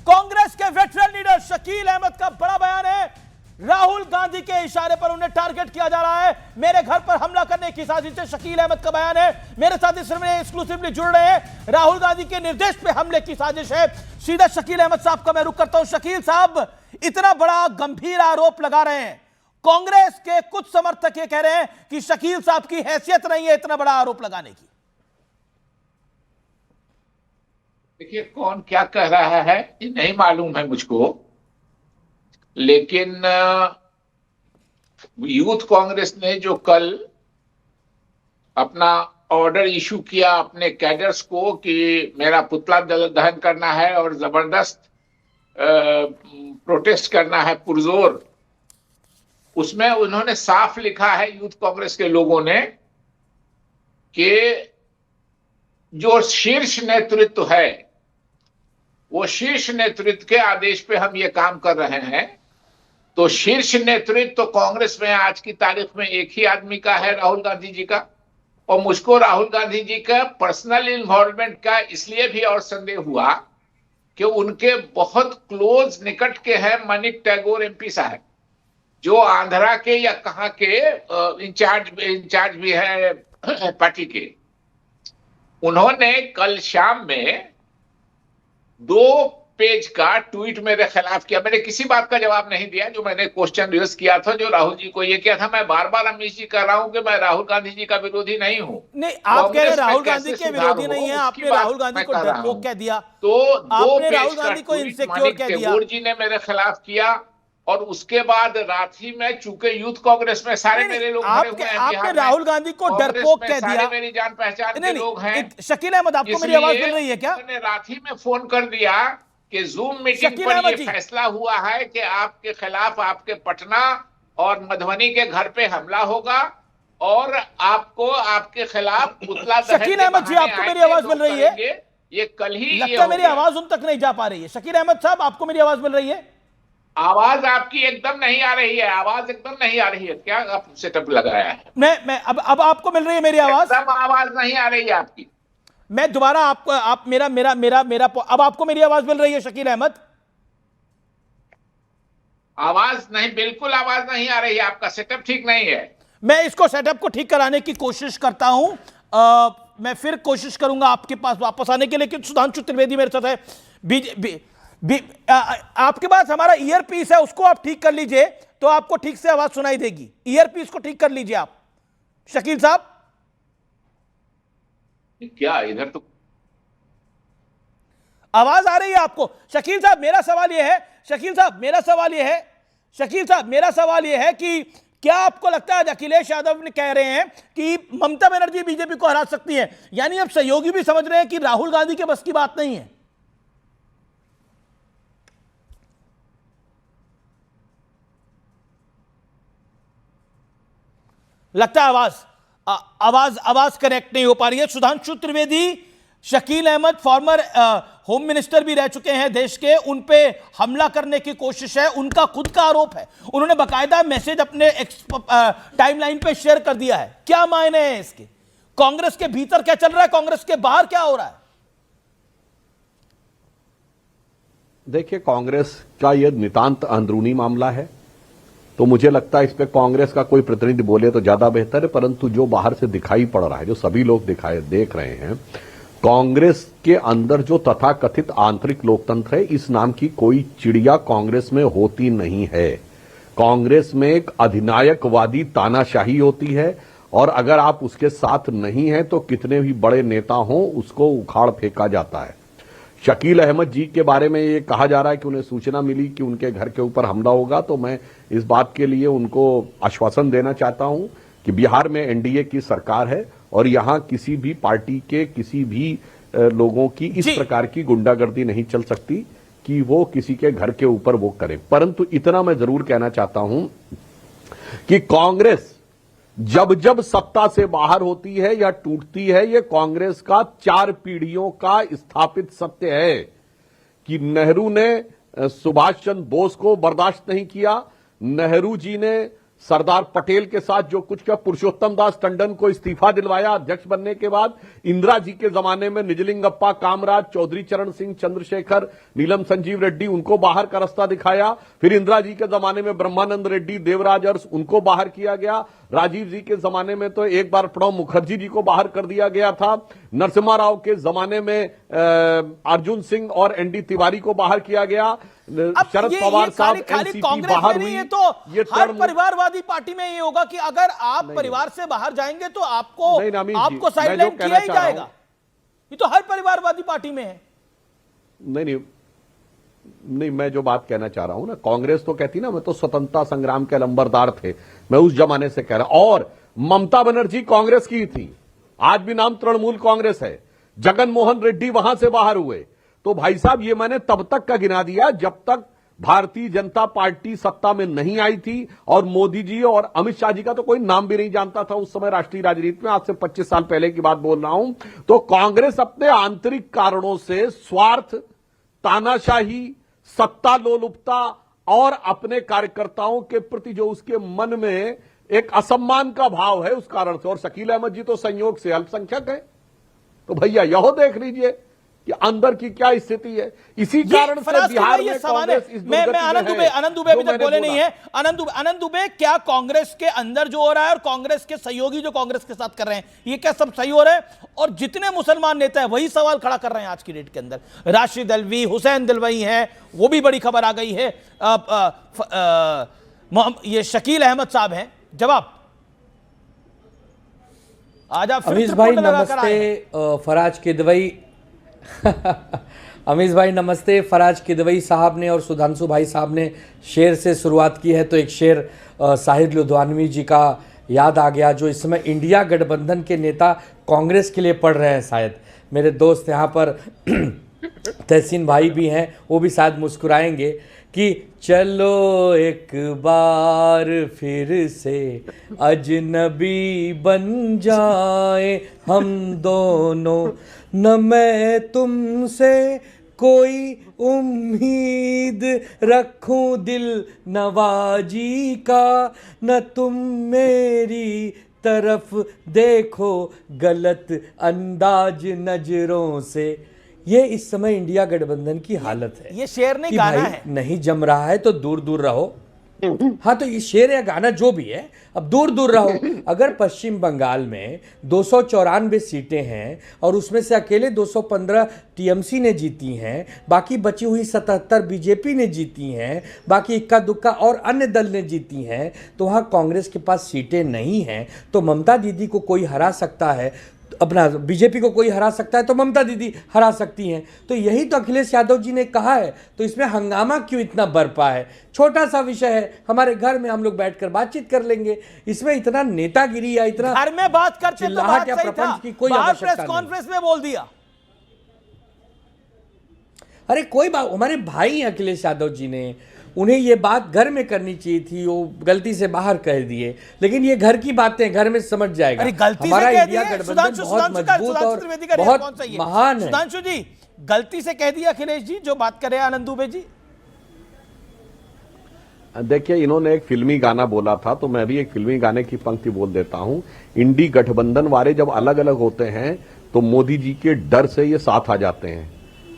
Congress के वेटरन लीडर शकील अहमद का बड़ा बयान है। राहुल गांधी के इशारे पर उन्हें टारगेट किया जा रहा है। मेरे घर पर हमला करने की साजिश है, शकील अहमद का बयान है। मेरे साथ इस में एक्सक्लूसिवली जुड़ रहे हैं। राहुल गांधी के निर्देश पे हमले की साजिश है। सीधा शकील अहमद साहब का मैं रुख करता हूं। शकील साहब, इतना बड़ा गंभीर आरोप लगा रहे हैं। कांग्रेस के कुछ समर्थक ये कह रहे हैं कि शकील साहब की हैसियत नहीं है इतना बड़ा आरोप लगाने की। देखिए, कौन क्या कह रहा है ये नहीं मालूम है मुझको, लेकिन यूथ कांग्रेस ने जो कल अपना ऑर्डर इशू किया अपने कैडर्स को कि मेरा पुतला दहन करना है और जबरदस्त प्रोटेस्ट करना है पुरजोर, उसमें उन्होंने साफ लिखा है यूथ कांग्रेस के लोगों ने कि जो शीर्ष नेतृत्व है वो शीर्ष नेतृत्व के आदेश पे हम ये काम कर रहे हैं। तो शीर्ष नेतृत्व तो कांग्रेस में आज की तारीख में एक ही आदमी का है, राहुल गांधी जी का। और मुझको राहुल गांधी जी का पर्सनल इन्वॉल्वमेंट का इसलिए भी और संदेह हुआ कि उनके बहुत क्लोज निकट के हैं मनिक टैगोर एमपी साहब, जो आंध्रा के या कहां के इंचार्ज भी है पार्टी के। उन्होंने कल शाम में 2 पेज का ट्वीट मेरे खिलाफ किया। मैंने किसी बात का जवाब नहीं दिया जो मैंने क्वेश्चन रेज किया था, जो राहुल जी को ये किया था। मैं बार बार अमीश जी कह रहा हूं कि मैं राहुल गांधी जी का विरोधी नहीं हूं। नहीं, आप कह रहे हैं राहुल गांधी के विरोधी नहीं है, आपने राहुल गांधी को डरपोक कह दिया। तो आपने राहुल गांधी को इनसिक्योर कह दिया। टैगोर जी ने मेरे खिलाफ किया और उसके बाद रांची में चूंकि यूथ कांग्रेस में सारे मेरे लोग भरे हुए हैं, आपने राहुल गांधी को डरपोक कह दिया। मेरी जान पहचान के लोग हैं। शकील अहमद, आपको मेरी आवाज मिल रही है क्या? मैंने रांची में फोन कर दिया कि जूम मीटिंग पर यह फैसला हुआ है कि आपके खिलाफ आपके पटना और मधुबनी के घर पे हमला होगा और आपको आपके खिलाफ पुतला दहन। शकील अहमद जी, आपको मेरी आवाज मिल रही है? ये कल ही लगता है मेरी आवाज उन तक नहीं जा पा रही है। शकील अहमद साहब, आपको मेरी आवाज मिल रही है? आवाज आपकी एकदम नहीं आ रही है, आवाज एकदम नहीं आ रही है। क्या आप सेटअप लगाया है? मैं अब आपको मिल रही है मेरी आवाज? एकदम आवाज नहीं आ रही है आपकी। मैं दोबारा आपको आप मेरा अब आपको मेरी आवाज मिल रही है शकील अहमद? आवाज नहीं, बिल्कुल आवाज नहीं आ रही है। आपका सेटअप ठीक नहीं है। मैं इसको सेटअप को ठीक कराने की कोशिश करता हूं। मैं फिर कोशिश करूंगा आपके पास वापस आने के, लेकिन सुधांशु त्रिवेदी मेरे साथ है। आपके पास हमारा ईयरपीस है, उसको आप ठीक कर लीजिए तो आपको ठीक से आवाज सुनाई देगी। ईयरपीस को ठीक कर लीजिए आप शकील साहब। क्या इधर तो आवाज आ रही है आपको? शकील साहब, मेरा सवाल यह है, शकील साहब मेरा सवाल यह है कि क्या आपको लगता है अखिलेश यादव ने कह रहे हैं कि ममता बनर्जी बीजेपी को हरा सकती है, यानी अब सहयोगी भी समझ रहे हैं कि राहुल गांधी के बस की बात नहीं है? लगता है आवाज कनेक्ट नहीं हो पा रही है। Sudhanshu Trivedi, Shakeel Ahmed former home minister भी रह चुके हैं देश के, उन पे हमला करने की कोशिश है, उनका खुद का आरोप है। उन्होंने बाकायदा मैसेज अपने टाइमलाइन पे शेयर कर दिया है। क्या मायने हैं इसके? कांग्रेस के भीतर क्या चल रहा है, कांग्रेस के बाहर क्या हो रहा है? देखिए, कांग्रेस का यह नितांत अंदरूनी मामला है, तो मुझे लगता है इस पे कांग्रेस का कोई प्रतिनिधि बोले तो ज्यादा बेहतर है। परंतु जो बाहर से दिखाई पड़ रहा है, जो सभी लोग देख रहे हैं, कांग्रेस के अंदर जो तथाकथित आंतरिक लोकतंत्र है, इस नाम की कोई चिड़िया कांग्रेस में होती नहीं है। कांग्रेस में एक अधिनायकवादी तानाशाही होती है और अगर आप उसके साथ नहीं हैं तो कितने भी बड़े नेता हों उसको उखाड़ फेंका जाता है। शकील अहमद जी के बारे में ये कहा जा रहा है कि उन्हें सूचना मिली कि उनके घर के ऊपर हमला होगा, तो मैं इस बात के लिए उनको आश्वासन देना चाहता हूं कि बिहार में एनडीए की सरकार है और यहां किसी भी पार्टी के किसी भी लोगों की इस प्रकार की गुंडागर्दी नहीं चल सकती कि वो किसी के घर के ऊपर वो करें। परंतु इतना मैं जरूर कहना चाहता हूं कि कांग्रेस जब जब सत्ता से बाहर होती है या टूटती है, यह कांग्रेस का 4 पीढ़ियों का स्थापित सत्य है कि नेहरू ने सुभाष चंद्र बोस को बर्दाश्त नहीं किया, नेहरू जी ने सरदार पटेल के साथ जो कुछ किया, पुरुषोत्तम दास टंडन को इस्तीफा दिलवाया अध्यक्ष बनने के बाद, इंदिरा जी के जमाने में निजलिंगप्पा, कामराज, चौधरी चरण सिंह, चंद्रशेखर, नीलम संजीव रेड्डी, उनको बाहर का रास्ता दिखाया। फिर इंदिरा जी के जमाने में ब्रह्मानंद रेड्डी, देवराज अरस, उनको बाहर किया गया। राजीव जी के जमाने में तो एक बार प्रणब मुखर्जी जी को बाहर कर दिया गया था। नरसिम्हा राव के जमाने में अर्जुन सिंह और एनडी तिवारी को बाहर किया गया। शरद पवार साहब एनसीपी बाहर हुई। ये तो हर परिवारवादी पार्टी में ये होगा कि अगर आप परिवार से बाहर जाएंगे तो आपको साइडलाइन किया ही जाएगा। ये तो हर परिवारवादी पार्टी में है। नहीं, मैं जो बात कहना चाह रहा हूं ना, कांग्रेस तो कहती ना मैं तो स्वतंत्रता संग्राम के लंबरदार थे, मैं उस जमाने से कह रहा हूं। और ममता बनर्जी कांग्रेस की थी, आज भी नाम तृणमूल कांग्रेस है। जगन मोहन रेड्डी वहां से बाहर हुए। तो भाई साहब, ये मैंने तब तक का गिना दिया जब तक भारतीय जनता पार्टी सत्ता में नहीं आई थी। और मोदी जी और अमित शाह जी का तो कोई नाम भी नहीं जानता था उस समय राष्ट्रीय राजनीति में। आज से 25 साल पहले की बात बोल रहा हूं। तो कांग्रेस अपने आंतरिक कारणों से स्वार्थ, तानाशाही, सत्ता लोलुपता और अपने कार्यकर्ताओं के प्रति जो उसके मन में एक असम्मान का भाव है, उस कारण से। और शकील अहमद जी तो संयोग से अल्पसंख्यक है। तो भैया यह देख लीजिए कि अंदर की क्या स्थिति है। इसी कारण से बिहार में कांग्रेस इस मैं आनंद दुबे अभी तक बोले नहीं है। आनंद दुबे, क्या कांग्रेस के अंदर जो हो रहा है और कांग्रेस के सहयोगी जो कांग्रेस के साथ कर रहे हैं, ये क्या सब सही हो रहा है? और जितने मुसलमान नेता है वही सवाल खड़ा कर रहे हैं आज की डेट के अंदर। राशिद अल्वी, हुसैन दिलवई हैं, वो भी बड़ी खबर आ गई है। ये शकील अहमद साहब हैं। जवाब आज आप अमीज भाई नमस्ते। फराज किदवई अमीज भाई नमस्ते। फराज किदवई साहब ने और सुधांशु भाई साहब ने शेर से शुरुआत की है, तो एक शेर साहिर लुधियानवी जी का याद आ गया, जो इस समय इंडिया गठबंधन के नेता कांग्रेस के लिए पढ़ रहे हैं। शायद मेरे दोस्त यहाँ पर तहसीन भाई भी हैं, वो भी शायद मुस्कुराएंगे कि चलो एक बार फिर से अजनबी बन जाए हम दोनों, न मैं तुमसे कोई उम्मीद रखूं दिल नवाजी का, न तुम मेरी तरफ देखो गलत अंदाज नजरों से। ये इस समय इंडिया गठबंधन की हालत है। ये शेर नहीं, गाना है। नहीं जम रहा है तो दूर दूर रहो। हाँ, तो ये शेर या गाना जो भी है, अब दूर दूर रहो। अगर पश्चिम बंगाल में 294 सीटें हैं और उसमें से अकेले 215 टीएमसी ने जीती हैं, बाकी बची हुई 77 बीजेपी ने जीती हैं, बाकी इक्का दुक्का और अन्य दल ने जीती हैं, तो वहाँ कांग्रेस के पास सीटें नहीं हैं। तो ममता दीदी को कोई हरा सकता है, अपना बीजेपी को कोई हरा सकता है, तो ममता दीदी हरा सकती हैं। तो यही तो अखिलेश यादव जी ने कहा है। तो इसमें हंगामा क्यों इतना बरपा है? छोटा सा विषय है, हमारे घर में हम लोग बैठकर बातचीत कर लेंगे। इसमें इतना नेतागिरी या इतना घर में बात करते तो बात सही था, की कोई प्रेस कॉन्फ्रेंस में बोल दिया। अरे कोई बात, हमारे भाई अखिलेश यादव जी ने, उन्हें ये बात घर में करनी चाहिए थी, वो गलती से बाहर कह दिए। लेकिन ये घर की बातें घर में समझ जाएगा। अरे गलती हमारा से कह इंडिया दिया, गठबंधन बहुत मजबूत और बहुत महान है। सुधांशु जी, गलती से कह दिया अखिलेश जी जो बात कर रहे हैं आनंद दुबे जी। देखिए, इन्होंने एक फिल्मी गाना बोला था, तो मैं भी एक फिल्मी गाने की पंक्ति बोल देता हूं। इंडी गठबंधन वाले जब अलग अलग होते हैं तो मोदी जी के डर से ये साथ आ जाते हैं,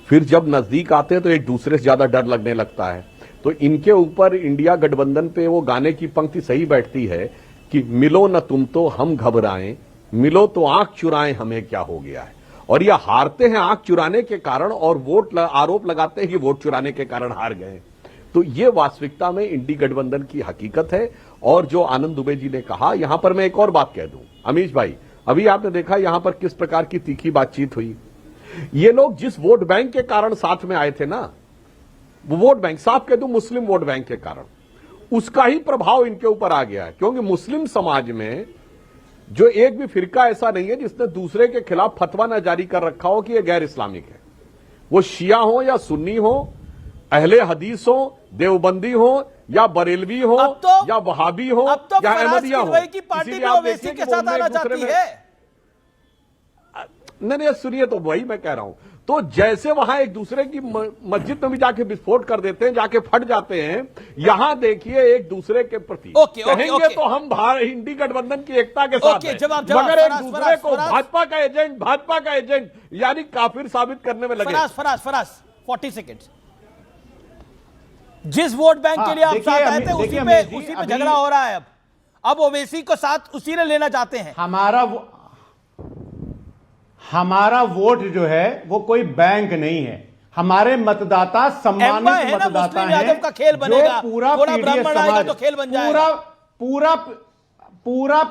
फिर जब नजदीक आते हैं तो एक दूसरे से ज्यादा डर लगने लगता है। तो इनके ऊपर इंडिया गठबंधन पे वो गाने की पंक्ति सही बैठती है कि मिलो न तुम तो हम घबराएं, मिलो तो आंख चुराएं हमें क्या हो गया है। और ये हारते हैं आंख चुराने के कारण और आरोप लगाते हैं कि वोट चुराने के कारण हार गए। तो ये वास्तविकता में इंडी गठबंधन की हकीकत है। और जो आनंद दुबे जी ने कहा, यहां पर मैं एक और बात कह दूं अमीश भाई, अभी आपने देखा यहां पर किस प्रकार की तीखी बातचीत हुई। ये लोग जिस वोट बैंक के कारण साथ में आए थे ना, वो वोट बैंक, साफ कह दूं मुस्लिम वोट बैंक के कारण, उसका ही प्रभाव इनके ऊपर आ गया है। क्योंकि मुस्लिम समाज में जो एक भी फिरका ऐसा नहीं है जिसने दूसरे के खिलाफ फतवा न जारी कर रखा हो कि यह गैर इस्लामिक है। वो शिया हो या सुन्नी हो, अहले हदीस हो, देवबंदी हो या बरेलवी हो या वहाबी हो या अहमदिया हो, की पार्टी भी ओवैसी के साथ आना चाहती है। नहीं, सुनिए, तो वही मैं कह रहा हूं। तो जैसे वहां एक दूसरे की मस्जिद में भी जाके विस्फोट कर देते हैं, जाके फट जाते हैं, यहां देखिए एक दूसरे के प्रति कहेंगे तो हम इंडी गठबंधन की एकता के साथ हैं, मगर एक दूसरे को भाजपा का एजेंट यानी काफिर साबित करने में लगे। फराज 40 सेकेंड। जिस वोट बैंक के लिए आप साथ आए थे उसी पे झगड़ा हो रहा है। अब ओवैसी को साथ उसी ने लेना चाहते हैं। हमारा वोट जो है वो कोई बैंक नहीं है। हमारे मतदाता सम्मानित मतदाता हैं। का खेल बनेगा, पूरा ब्राह्मण आएगा तो खेल बन जाएगा। पूरा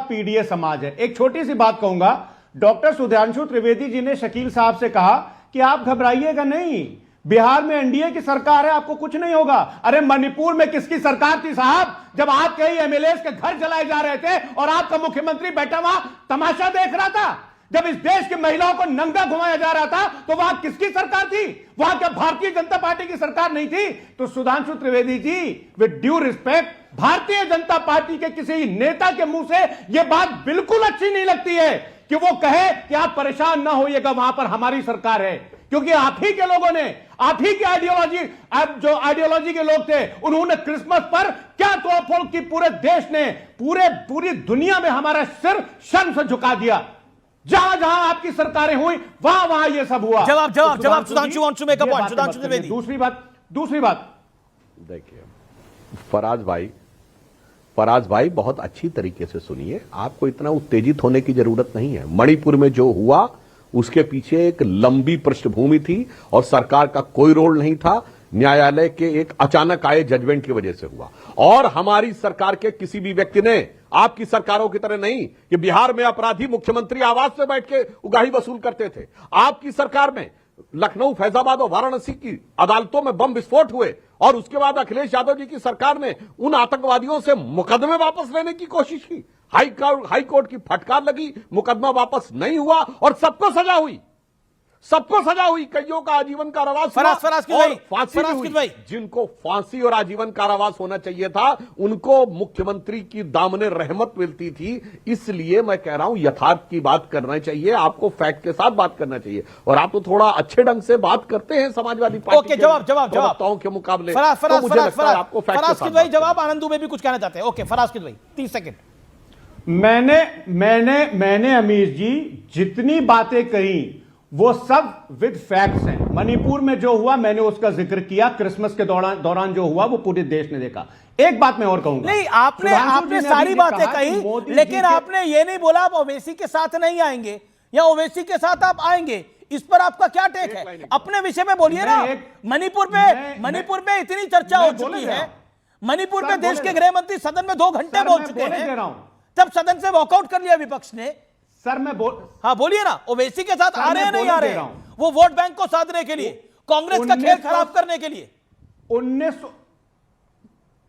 पीडीए समाज है। एक छोटी सी बात कहूंगा, डॉक्टर सुधांशु त्रिवेदी जी ने शकील साहब से कहा कि आप घबराइएगा नहीं, बिहार में एनडीए की सरकार है, आपको कुछ नहीं होगा। अरे मणिपुर में किसकी सरकार थी साहब, जब आपके ही एमएलए के घर जलाए जा रहे थे और आपका मुख्यमंत्री बैठा वहां तमाशा देख रहा था। जब इस देश की महिलाओं को नंगा घुमाया जा रहा था तो वहां किसकी सरकार थी? वहां क्या भारतीय जनता पार्टी की सरकार नहीं थी? तो Sudhanshu Trivedi ji, with due respect, Bharatiya Janata party के किसी नेता के मुंह से यह बात बिल्कुल अच्छी नहीं लगती है कि वो कहे कि आप परेशान ना होइएगा, वहां पर हमारी सरकार है। क्योंकि आप ही के लोगों ने, आप ही की आइडियोलॉजी, आप जो आइडियोलॉजी के लोग थे, उन्होंने क्रिसमस पर क्या तोड़फोड़ की, पूरे देश ने, पूरी दुनिया में हमारा सिर शर्म से झुका दिया। जहां जहां आपकी सरकारें हुई वहां ये सब हुआ। जवाब Sudhanshu wants to make a point. Sudhanshu Trivedi. दूसरी बात देखिए, फराज भाई बहुत अच्छी तरीके से सुनिए, आपको इतना उत्तेजित होने की जरूरत नहीं है। मणिपुर में जो हुआ उसके पीछे एक लंबी पृष्ठभूमि थी और सरकार का कोई रोल नहीं था, न्यायालय के एक अचानक आए जजमेंट की वजह से हुआ। और हमारी सरकार के किसी भी व्यक्ति ने, आपकी सरकारों की तरह नहीं कि बिहार में अपराधी मुख्यमंत्री आवास में बैठ के उगाही वसूल करते थे। आपकी सरकार में लखनऊ, फैजाबाद और वाराणसी की अदालतों में बम विस्फोट हुए और उसके बाद अखिलेश यादव जी की सरकार ने उन आतंकवादियों से मुकदमे वापस लेने की कोशिश की। हाई कोर्ट की फटकार लगी, मुकदमा वापस नहीं हुआ और सबको सजा हुई। कईयों का आजीवन कारावास फराज फांसी हुई। जिनको फांसी और आजीवन कारावास होना चाहिए था उनको मुख्यमंत्री की दामने रहमत मिलती थी। इसलिए मैं कह रहा हूं यथार्थ की बात करना चाहिए, आपको फैक्ट के साथ बात करना चाहिए। और आप तो थोड़ा अच्छे ढंग से बात करते हैं समाजवादी पार्टी के प्रवक्ताओं के मुकाबले। मुझे लगता है आपको फैक्ट के साथ जवाब। आनंद दुबे भी कुछ कहना चाहते हैं। Okay Faraz Kidwai 30 second. मैंने अमीर जी जितनी बातें कही वो सब विद फैक्ट्स हैं। मणिपुर में जो हुआ मैंने उसका जिक्र किया, क्रिसमस के दौरान जो हुआ वो पूरे देश ने देखा। एक बात मैं और कहूंगा, नहीं आपने सारी बातें कही, लेकिन आपने ये नहीं बोला आप ओवैसी के साथ नहीं आएंगे या ओवैसी के साथ आप आएंगे। इस पर आपका क्या टेक है? अपने विषय में बोलिए ना। मणिपुर में इतनी चर्चा हो चुकी है। मणिपुर में देश के गृह मंत्री सदन में 2 घंटे बोल चुके हैं, तब सदन से वॉकआउट कर लिया विपक्ष ने। सर मैं हाँ बोलिए ना, ओवैसी के साथ आ रहे हैं नहीं आ रहे हैं? वो वोट बैंक को साधने के लिए, कांग्रेस का खेल खराब करने के लिए।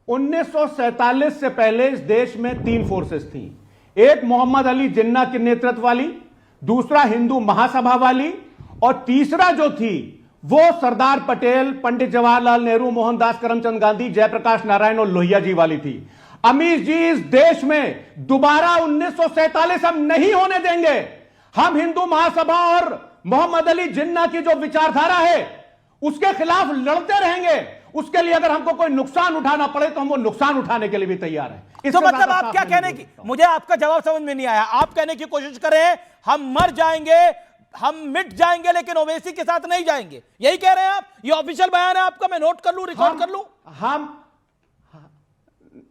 1947 से पहले इस देश में 3 फोर्सेस थी। एक मोहम्मद अली जिन्ना के नेतृत्व वाली, दूसरा हिंदू महासभा वाली, और तीसरा जो थी वो सरदार पटेल, पंडित जवाहरलाल नेहरू, मोहनदास करमचंद गांधी, जयप्रकाश नारायण और लोहिया जी वाली थी। अमीर जी, इस देश में दोबारा 1947 हम नहीं होने देंगे। हम हिंदू महासभा और मोहम्मद अली जिन्ना की जो विचारधारा है उसके खिलाफ लड़ते रहेंगे। उसके लिए अगर हमको कोई नुकसान उठाना पड़े तो हम वो नुकसान उठाने के लिए भी तैयार हैं। तो मतलब आप क्या कहने की, मुझे आपका जवाब समझ में नहीं आया। आप कहने की कोशिश करें हम मर जाएंगे, हम मिट जाएंगे, लेकिन ओवैसी के साथ नहीं जाएंगे, यही कह रहे हैं आप? ये ऑफिशियल बयान है आपका, मैं नोट कर लूं, रिकॉर्ड कर लूं?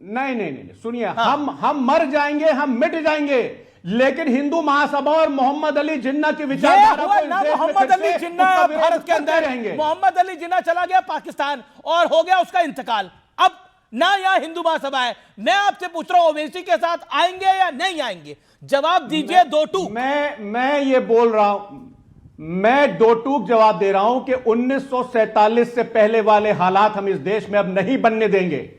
नहीं सुनिए, हम मर जाएंगे, हम मिट जाएंगे, लेकिन हिंदू महासभा और मोहम्मद अली जिन्ना की विचारधारा को मोहम्मद अली जिन्ना भारत के अंदर रहेंगे। मोहम्मद अली जिन्ना चला गया पाकिस्तान और हो गया उसका इंतकाल। अब ना यहाँ हिंदू महासभा है। मैं आपसे पूछ रहा हूं ओवैसी के साथ आएंगे या नहीं आएंगे? जवाब दीजिए। 2 टूक मैं ये बोल रहा हूं, मैं 2 टूक जवाब दे रहा हूं कि 1947 से पहले वाले हालात हम इस देश में अब नहीं बनने देंगे।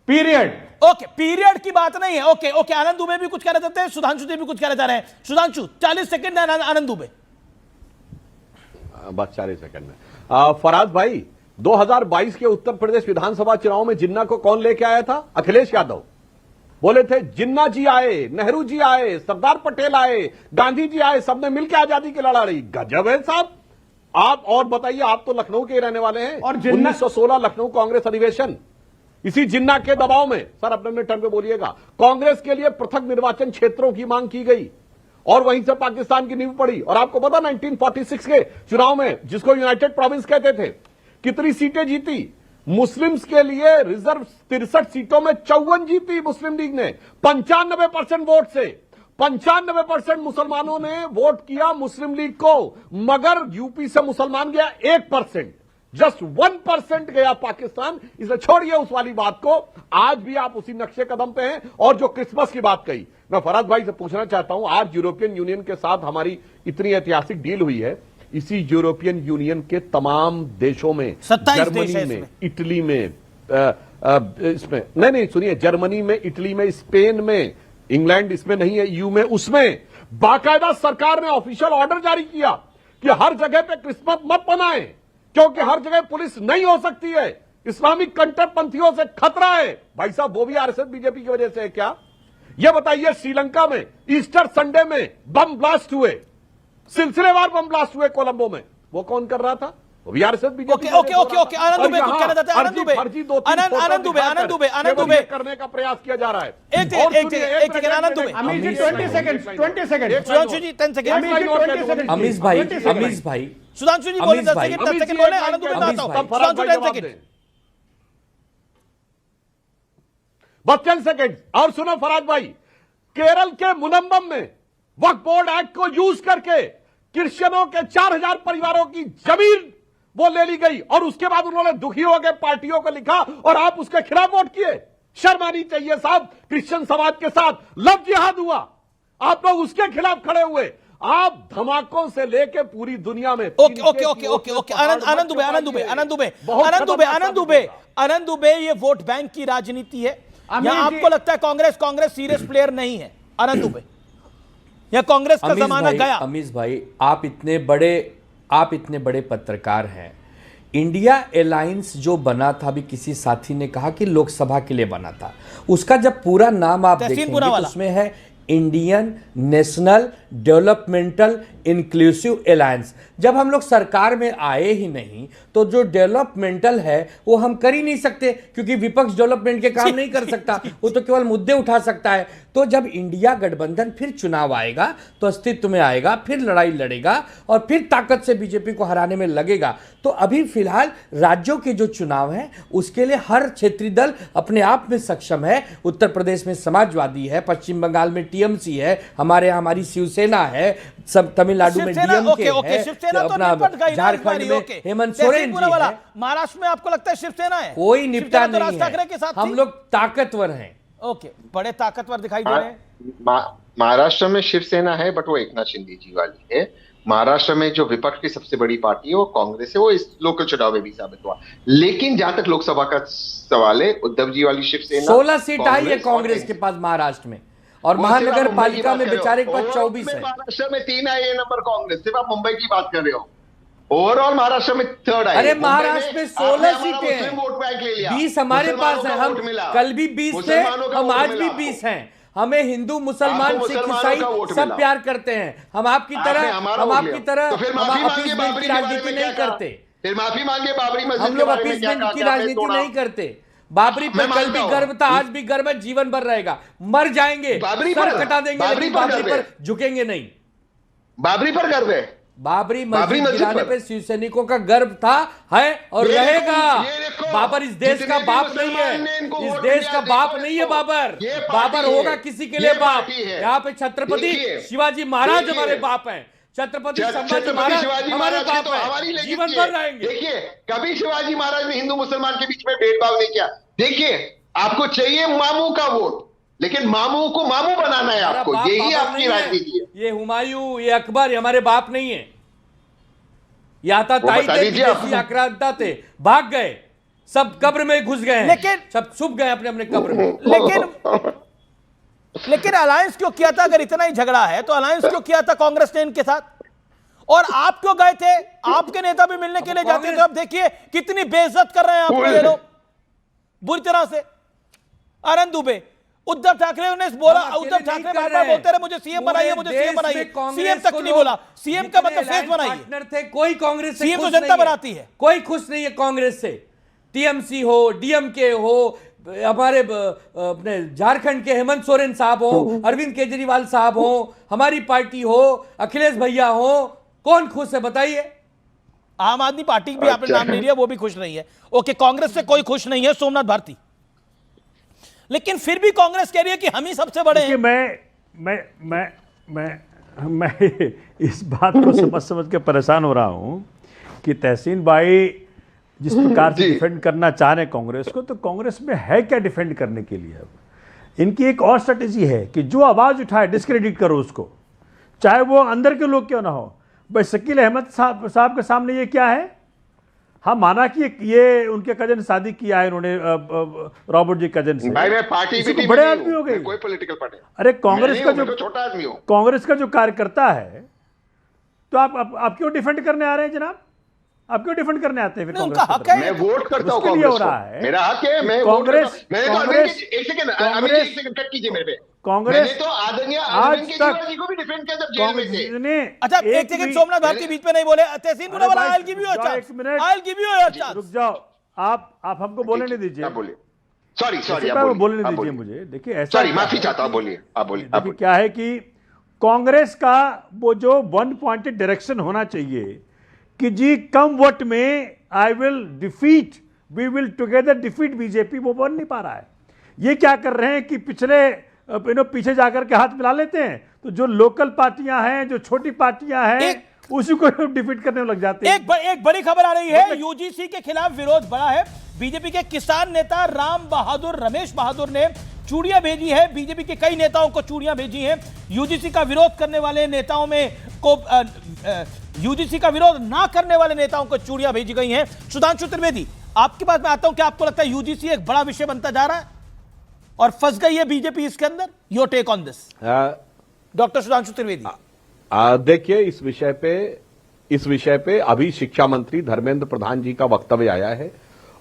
पीरियड। ओके, पीरियड की बात नहीं है। ओके आनंद दुबे भी कुछ कहना चाहते हैं, सुधांशु जी भी कुछ कहना चाह रहे हैं। सुधांशु 40 सेकंड, आनंद दुबे बस 40 सेकंड में। फराज भाई, 2022 के उत्तर प्रदेश विधानसभा चुनाव में जिन्ना को कौन लेके आया था? अखिलेश यादव। बोले थे जिन्ना जी आए, नेहरू जी आए, सरदार पटेल आए, गांधी जी आए, सबने मिलकर आजादी की लड़ाई। गजब है साहब। आप और बताइए, आप तो लखनऊ के रहने वाले हैं, और 1916 लखनऊ कांग्रेस अधिवेशन, इसी जिन्ना के दबाव में, सर अपने टर्म पे बोलिएगा, कांग्रेस के लिए पृथक निर्वाचन क्षेत्रों की मांग की गई और वहीं से पाकिस्तान की नींव पड़ी। और आपको पता 1946 के चुनाव में, जिसको यूनाइटेड प्रोविंस कहते थे, कितनी सीटें जीती? मुस्लिम्स के लिए रिजर्व 63 सीटों में 54 जीती मुस्लिम लीग ने, 95% वोट से। 95% मुसलमानों ने वोट किया मुस्लिम लीग को, मगर यूपी से मुसलमान गया 1%, जस्ट 1% गया पाकिस्तान। इसलिए छोड़िए उस वाली बात को, आज भी आप उसी नक्शे कदम पे हैं। और जो क्रिसमस की बात कही, मैं फराज भाई से पूछना चाहता हूं, आज यूरोपियन यूनियन के साथ हमारी इतनी ऐतिहासिक डील हुई है, इसी यूरोपियन यूनियन के तमाम देशों में, 27 जर्मनी देश है में, इसमें। इटली में, इसमें नहीं सुनिए, जर्मनी में, इटली में, स्पेन में, इंग्लैंड इसमें नहीं है, ईयू में, उसमें बाकायदा सरकार ने ऑफिशियल ऑर्डर जारी किया कि हर जगह पे क्रिसमस मत मनाएं, क्योंकि हर जगह पुलिस नहीं हो सकती है, इस्लामिक कट्टरपंथियों से खतरा है। भाई साहब, वो भी आरएसएस बीजेपी की वजह से है क्या? यह बताइए, श्रीलंका में ईस्टर संडे में बम ब्लास्ट हुए, सिलसिलेवार बम ब्लास्ट हुए कोलंबो में, वो कौन कर रहा था? वो भी आरएसएस बीजेपी। ओके आनंद दुबे कुछ कहना चाहते हैं। आनंद दुबे करने का प्रयास किया जा रहा है। एक सेकंड आनंद दुबे, अमीश जी 20 सेकंड सुधांशु जी 10 सेकंड, अमीश भाई सुधांशु जी बोले 10 सेकंड बोले, आनंद दुबे आता हूं, सुधांशु 10 सेकंड, बस 10 सेकंड। और सुनो फराज भाई, केरल के मुनम्बम में वक्फ बोर्ड एक्ट को यूज करके क्रिश्चियनों के 4000 परिवारों की जमीन वो ले ली गई, और उसके बाद उन्होंने दुखी होकर पार्टियों को लिखा और आप उसके खिलाफ वोट किए। शर्म आनी चाहिए साहब। क्रिश्चियन समाज के साथ लव जिहाद हुआ, आप लोग उसके खिलाफ खड़े हुए। आप धमाकों से लेके पूरी दुनिया में ओके आनंद दुबे, ये वोट बैंक की राजनीति है या आपको लगता है कांग्रेस सीरियस प्लेयर नहीं है? आनंद दुबे, या कांग्रेस का जमाना गया? अमीश भाई, आप इतने बड़े पत्रकार हैं। इंडिया अलायंस जो बना था, अभी किसी साथी ने कहा कि लोकसभा के लिए बना था, उसका जब पूरा नाम आप देखेंगे तो उसमें है Indian national developmental inclusive alliance. जब हम लोग सरकार में आए ही नहीं तो जो डेवलपमेंटल है वो हम कर ही नहीं सकते, क्योंकि विपक्ष डेवलपमेंट के काम नहीं कर सकता, वो तो केवल मुद्दे उठा सकता है। तो जब इंडिया गठबंधन फिर चुनाव आएगा तो अस्तित्व में आएगा, फिर लड़ाई लड़ेगा और फिर ताकत से बीजेपी को हराने में लगेगा। तो अभी फिलहाल राज्यों के जो चुनाव है उसके लिए हर क्षेत्रीय दल अपने आप में सक्षम है। उत्तर प्रदेश में समाजवादी है, पश्चिम बंगाल में टीएमसी है, हमारे यहाँ हमारी शिवसेना है, सब तमिलनाडु में डीएमके है, शिवसेना तो अपना निपट गई, झारखंड में हेमंत सोरेन जी है। महाराष्ट्र में आपको लगता है शिवसेना है? कोई निपटा तो राज नहीं ठाकरे के है, साथ हम लोग ताकतवर हैं। ओके, बड़े ताकतवर दिखाई दे रहे हैं। महाराष्ट्र में शिवसेना है, बट वो एकनाथ शिंदे जी वाली है। महाराष्ट्र में जो विपक्ष की सबसे बड़ी पार्टी है वो कांग्रेस है, वो इस लोकल चुनाव में भी साबित हुआ। लेकिन जहां तक लोकसभा का सवाल है, उद्धव जी वाली शिवसेना 16 सीट आई है कांग्रेस के पास महाराष्ट्र में, और महानगर पालिका में बेचारे के पास 24 है। महाराष्ट्र में 3 आई है नंबर कांग्रेस, सिर्फ आप मुंबई की बात कर रहे हो। ओवरऑल महाराष्ट्र में 3rd आई। अरे महाराष्ट्र में 16 सीटें हैं, वोट बैंक ले लिया, 20 हमारे पास है। हम कल भी 20 थे, हम आज भी 20 हैं। हमें हिंदू मुसलमान सिख ईसाई सब प्यार करते हैं। हम आपकी तरह हम अपीसमेंट की राजनीति नहीं करते। फिर माफी मांगे बाबरी मस्जिद, हम लोग अपीसमेंट की राजनीति नहीं करते। बाबरी पर कल भी गर्व था, आज भी गर्व है, जीवन भर रहेगा। मर जाएंगे, सर कटा देंगे, लेकिन बाबरी पर झुकेंगे नहीं। बाबरी पर गर्व है। बाबरी मस्जिद गिराने पर शिव सैनिकों का गर्व था, है और रहेगा। बाबर इस देश का बाप नहीं है, इस देश का बाप नहीं है बाबर। बाबर होगा किसी के लिए बाप। यहाँ पे छत्रपति शिवाजी महाराज हमारे बाप हैं, छत्रपति संभाजी महाराज हमारे बाप हैं, जीवन भर रहेंगे। देखिए, कभी शिवाजी महाराज ने हिंदू मुसलमान के बीच में भेदभाव नहीं किया। देखिए, आपको चाहिए मामू का वोट, लेकिन मामू को मामू बनाना है आपको, यही आपकी राजनीति है। ये हुमायूं, ये अकबर, ये हमारे बाप नहीं है। ये आता ताई थे, आक्रांता थे, भाग गए, सब कब्र में घुस गए, लेकिन सब छुप गए अपने अपने कब्र में। लेकिन अलायंस क्यों किया था? अगर इतना ही झगड़ा है तो अलायंस क्यों किया था कांग्रेस ने इनके साथ? और आप क्यों गए थे? आपके नेता भी मिलने के लिए जाते थे। अब देखिए कितनी बेइज्जत कर रहे हैं आपको ये लोग, बुरी तरह से। आनंद दुबे, उद्धव ठाकरे ने बोला, उद्धव ठाकरे बार-बार बोलते रहे मुझे सीएम बनाइए, मुझे सीएम बनाइए, सीएम तक नहीं बोला। सीएम का मतलब फेस बनाइए। पार्टनर थे, कोई कांग्रेस से सीएम तो खुश जनता नहीं है। बनाती है। कोई खुश नहीं है कांग्रेस से। टीएमसी हो, डीएमके हो, हमारे अपने झारखंड के हेमंत सोरेन साहब हो, अरविंद केजरीवाल साहब हो, हमारी पार्टी हो, अखिलेश भैया हो, कौन खुश है बताइए? आम आदमी पार्टी भी आपने नाम ले लिया, वो भी खुश नहीं है। ओके, कांग्रेस से कोई खुश नहीं है, सोमनाथ भारती। लेकिन फिर भी कांग्रेस कह रही है कि हम ही सबसे बड़े हैं। मैं इस बात को समझ के परेशान हो रहा हूं कि तहसीन भाई जिस प्रकार से डिफेंड करना चाह रहे हैं कांग्रेस को, तो कांग्रेस में है क्या डिफेंड करने के लिए? अब इनकी एक और स्ट्रेटेजी है कि जो आवाज उठाए डिस्क्रेडिट करो उसको, चाहे वो अंदर के लोग क्यों ना हो। भाई शकील अहमद साहब के सामने ये क्या है? हाँ, माना कि ये उनके कजन शादी किया है इन्होंने रॉबर्ट जी कजन से। भाई मैं पार्टी भी बड़े आदमी हो गए, कोई पॉलिटिकल पार्टी। अरे कांग्रेस का जो छोटा आदमी हो, कांग्रेस का जो कार्यकर्ता है, तो आप क्यों डिफेंड करने आ रहे हैं जनाब? आप क्यों डिफेंड करने आते हैं? उनका हक है, मैं वोट करता हूं कांग्रेस को, मेरा हक है, मैं कांग्रेस एक सेकंड कट कीजिए मेरे पे। कांग्रेस तो आदरणीय आज तक जी को भी डिफेंड किया जब जेल में थे। अच्छा, एक सेकंड, सोमनाथ भारती बीच में नहीं बोले। तहसीन बोला, I'll give you a chance, I'll give you a chance। रुक जाओ, आप हमको बोलने नहीं दीजिए। बोलिए, सॉरी आप बोलने नहीं दीजिए मुझे। देखिए ऐसा, सॉरी, माफी चाहता हूं, बोलिए, आप बोलिए। देखिए क्या है कि कांग्रेस का वो जो वन पॉइंटेड डायरेक्शन होना चाहिए कि जी कम वोट में I will defeat, we will together defeat BJP, वो बन नहीं पा रहा है। ये क्या कर रहे हैं कि पीछे जाकर के हाथ मिला लेते हैं, तो जो लोकल पार्टियां हैं, जो छोटी पार्टियां हैं, उसी को डिफीट करने में लग जाते हैं। एक बड़ी खबर आ रही है, यूजीसी के खिलाफ विरोध बढ़ा है। बीजेपी के किसान नेता रमेश बहादुर ने चूड़ियां भेजी है। बीजेपी के कई नेताओं को चूड़ियां भेजी हैं। यूजीसी का विरोध करने वाले नेताओं में यूजीसी का विरोध ना करने वाले नेताओं को चूड़ियां भेजी गई हैं। सुधांशु त्रिवेदी, आपके पास मैं आता हूं, क्या आपको लगता है यूजीसी एक बड़ा विषय बनता जा रहा है और फंस गई है बीजेपी इसके अंदर? Your take on this, doctor Sudhanshu Trivedi. देखिए, इस विषय पे अभी शिक्षा मंत्री धर्मेंद्र प्रधान जी का वक्तव्य आया है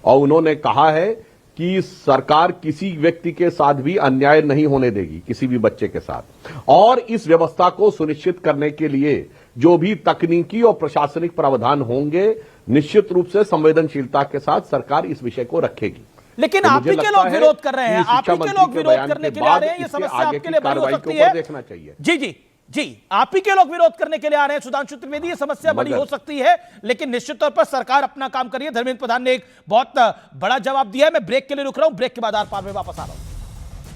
और उन्होंने कहा है कि सरकार किसी व्यक्ति के साथ भी अन्याय नहीं होने देगी, किसी भी बच्चे के साथ, और इस व्यवस्था को सुनिश्चित करने के लिए जो भी तकनीकी और प्रशासनिक प्रावधान होंगे, निश्चित रूप से संवेदनशीलता के साथ सरकार इस विषय को रखेगी। लेकिन आप ही के लोग विरोध कर रहे हैं, आप ही के लोग विरोध करने के लिए आ रहे हैं, ये समस्या आपके लिए बड़ी हो सकती है। देखना चाहिए। जी, आप ही के लोग विरोध करने के लिए आ रहे हैं सुधांशु त्रिवेदी, ये समस्या बड़ी हो सकती है, लेकिन निश्चित तौर पर सरकार अपना काम करिए। धर्मेंद्र प्रधान ने एक बहुत बड़ा जवाब दिया है। मैं ब्रेक के लिए रुक रहा हूं, ब्रेक के बाद आर पार में वापस आ रहा हूं।